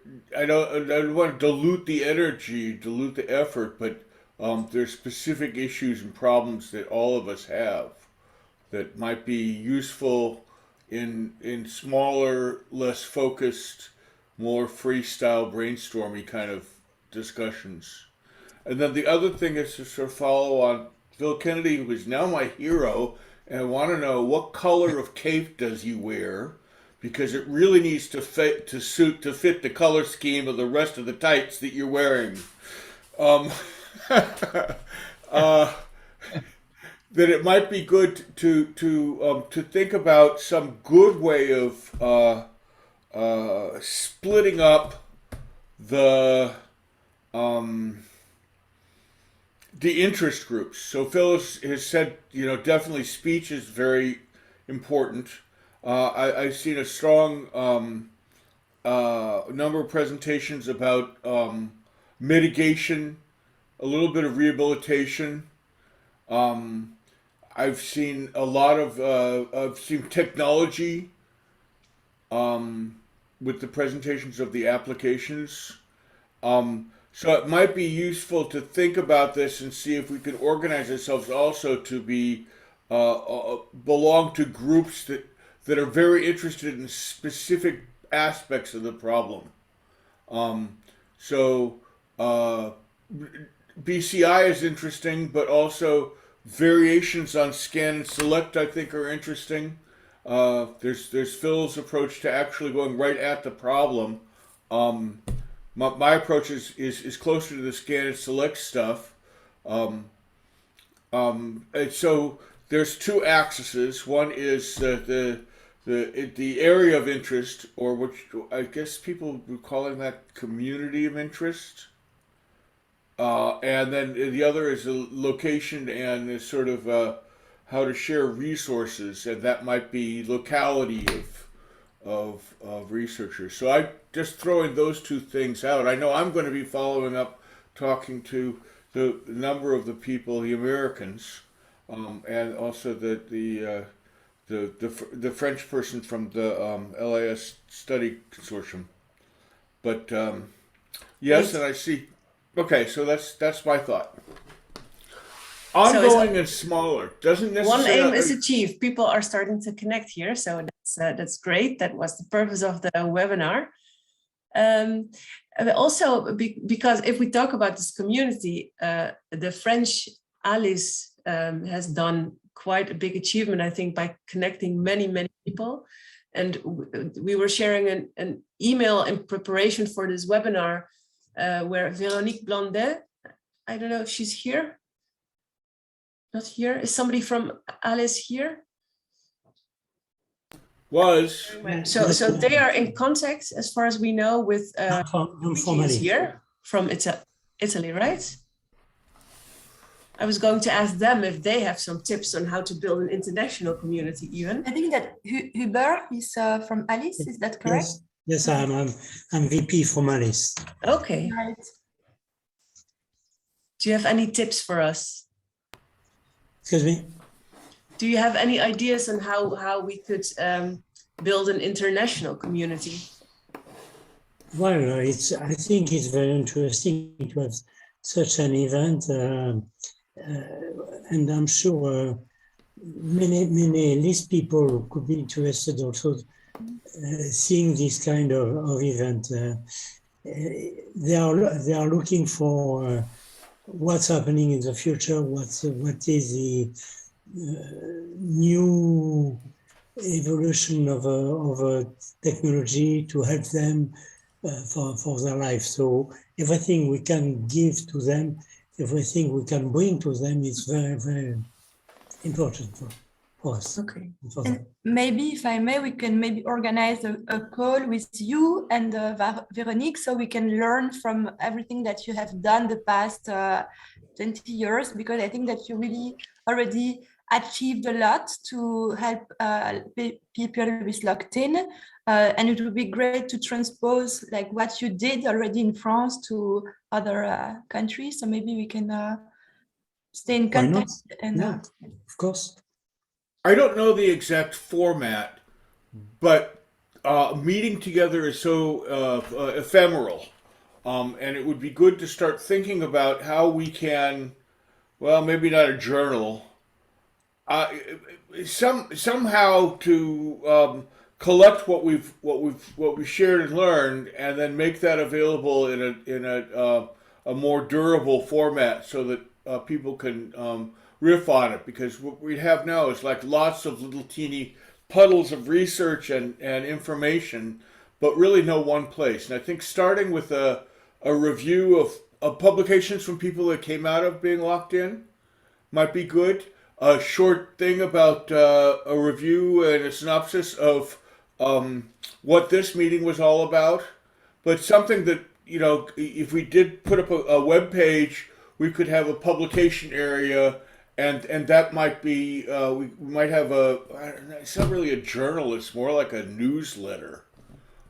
don't want to dilute the energy, dilute the effort, but there's specific issues and problems that all of us have that might be useful in smaller, less focused, more freestyle, brainstormy kind of discussions. And then the other thing is to sort of follow on Phil Kennedy, who is now my hero, and I want to know, what color of cape does he wear? Because it really needs to fit the color scheme of the rest of the tights that you're wearing. That it might be good to think about some good way of splitting up the interest groups. So Phyllis has said, definitely speech is very important. I've seen a strong number of presentations about I I've seen a lot of I've seen technology with the presentations of the applications. So it might be useful to think about this and see if we can organize ourselves also to be belong to groups that are very interested in specific aspects of the problem. BCI is interesting, but also variations on scan and select I think are interesting. There's Phil's approach to actually going right at the problem. My approach is closer to the scan and select stuff. And so there's two axes. One is the area of interest, or which I guess people were calling that community of interest. And then the other is the location and is sort of how to share resources, and that might be locality of researchers. So I just throwing those two things out. I know I'm going to be following up, talking to the number of the people, the Americans, and also the French person from the LAS study consortium. But yes, and I see. Okay, so that's my thought. Ongoing and smaller doesn't necessarily. One aim is achieved. People are starting to connect here, so that's great. That was the purpose of the webinar. Also, because if we talk about this community, the French Alice has done quite a big achievement, I think, by connecting many people. And we were sharing an email in preparation for this webinar where Véronique Blondet, I don't know if she's here. Not here. Is somebody from Alice here? Was. So they are in contact, as far as we know, with here from Italy, right? I was going to ask them if they have some tips on how to build an international community even. I think that Hubert is from Alice, is that correct? Yes, I'm VP from Alice. Okay. Right. Do you have any tips for us? Excuse me? Do you have any ideas on how we could build an international community? Well, I think it's very interesting to have such an event, and I'm sure many list people could be interested also seeing this kind of event. They are looking for what's happening in the future, what is the new evolution of a technology to help them for their life. So everything we can give to them, everything we can bring to them is very, very important for us. Okay. And maybe, if I may, we can maybe organize a call with you and Véronique, so we can learn from everything that you have done the past 20 years, because I think that you really already achieved a lot to help people with locked in. And it would be great to transpose like what you did already in France to other countries. So maybe we can stay in contact. And, yeah, of course. I don't know the exact format, but meeting together is so ephemeral. And it would be good to start thinking about how we can, well, maybe not a journal, somehow to collect what we've shared and learned, and then make that available in a more durable format so that people can riff on it. Because what we have now is like lots of little teeny puddles of research and information, but really no one place. And I think starting with a review of publications from people that came out of being locked in might be good. A short thing about a review and a synopsis of what this meeting was all about, but something that, if we did put up a web page, we could have a publication area, and that might be, we might have it's not really a journal, it's more like a newsletter.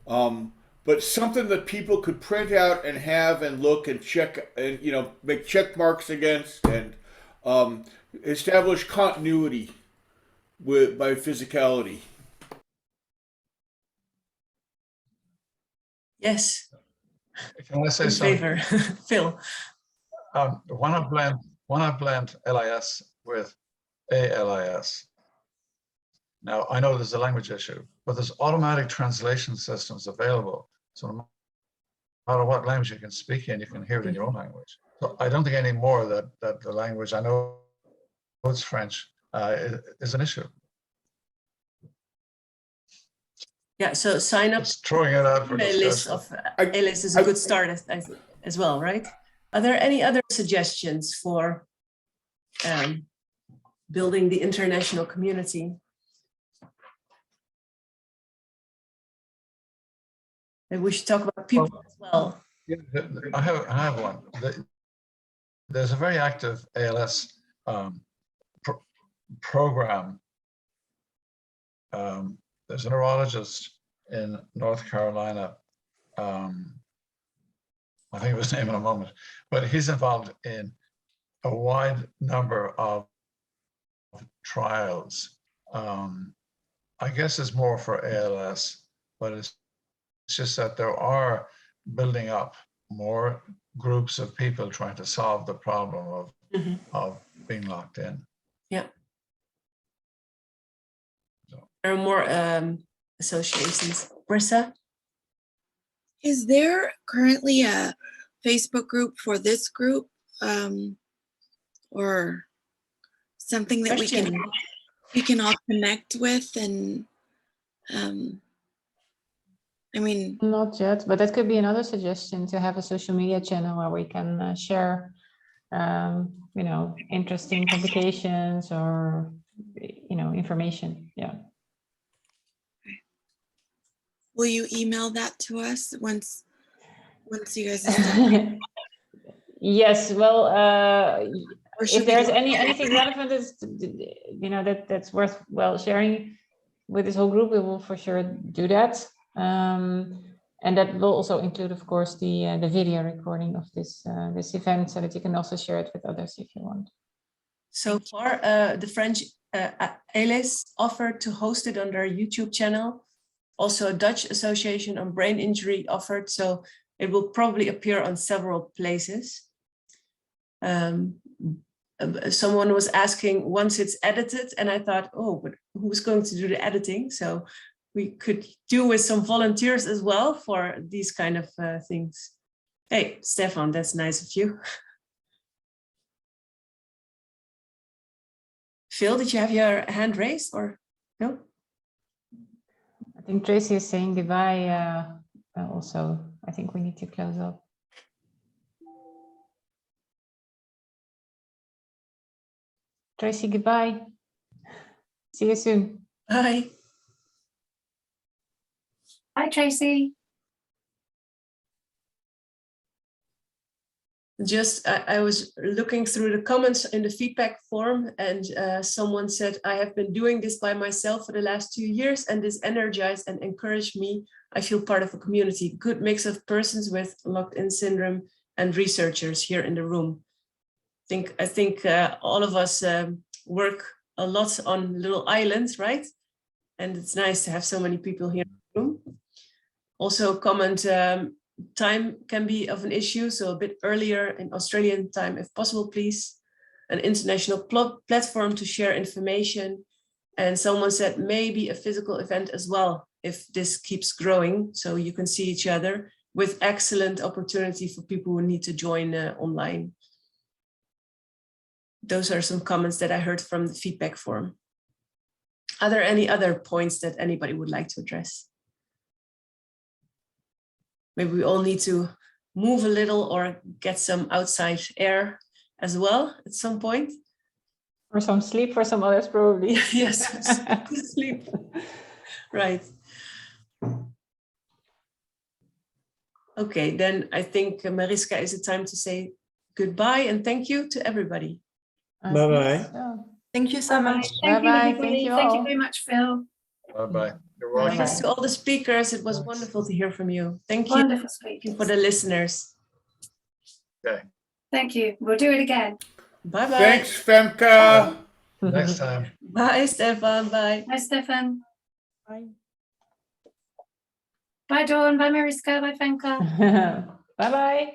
But something that people could print out and have and look and check and, make check marks against, and establish continuity by physicality. Yes. Can I say In something? favor. Phil. When I blend LIS with ALIS, now I know there's a language issue, but there's automatic translation systems available. So no matter what language you can speak in, you can hear it in your own language. So I don't think anymore that the language, I know it's French, is an issue. Yeah, so sign up. Just throwing it out for list discussion. of ALIS is a good start as well, right? Are there any other suggestions for building the international community? Maybe we should talk about people as well. Yeah, I have one. There's a very active ALS program. There's a neurologist in North Carolina. I think of his name in a moment, but he's involved in a wide number of trials. I guess it's more for ALS, but it's just that there are building up more groups of people trying to solve the problem of being locked in. Yeah. So. There are more associations. Brissa? Is there currently a Facebook group for this group, or something that we can all connect with? And I mean, not yet, but that could be another suggestion, to have a social media channel where we can share, you know, interesting publications or, you know, information. Yeah. Will you email that to us once you guys? Yes. Well, if there's anything relevant, is, you know, that's worthwhile sharing with this whole group, we will for sure do that. And that will also include, of course, the video recording of this event, so that you can also share it with others if you want. So far, the French ALS offered to host it on their YouTube channel. Also, a Dutch association on brain injury offered, so it will probably appear on several places. Someone was asking once it's edited, and I thought, oh, but who's going to do the editing? So we could do with some volunteers as well for these kind of things. Hey, Stefan, that's nice of you. Phil, did you have your hand raised or no? I think Tracey is saying goodbye also. I think we need to close up. Tracey, goodbye. See you soon. Bye. Hi, Tracey. Just, I was looking through the comments in the feedback form, and someone said, I have been doing this by myself for the last 2 years, and this energized and encouraged me. I feel part of a community, good mix of persons with locked-in syndrome and researchers here in the room. I think all of us work a lot on little islands, right? And it's nice to have so many people here in the room. Also comment, time can be of an issue, so a bit earlier in Australian time, if possible, please. An international platform to share information. And someone said maybe a physical event as well, if this keeps growing, so you can see each other, with excellent opportunity for people who need to join online. Those are some comments that I heard from the feedback form. Are there any other points that anybody would like to address? Maybe we all need to move a little or get some outside air as well at some point. Or some sleep for some others, probably. Yes, sleep. Right. Okay, then I think Mariska, is it time to say goodbye and thank you to everybody. Bye-bye. Thank you so much. Thank you, Bye-bye. everybody. Thank you Thank you all. very much, Phil. Bye-bye. You're welcome. Thanks to all the speakers. It was wonderful to hear from you. Thank you. Wonderful speakers. For the listeners. Okay. Thank you. We'll do it again. Bye-bye. Thanks, Femke. Next time. Bye, Stefan. Bye. Bye, Stefan. Bye. Bye, Dawn. Bye, Mariska. Bye, Femke. Bye-bye.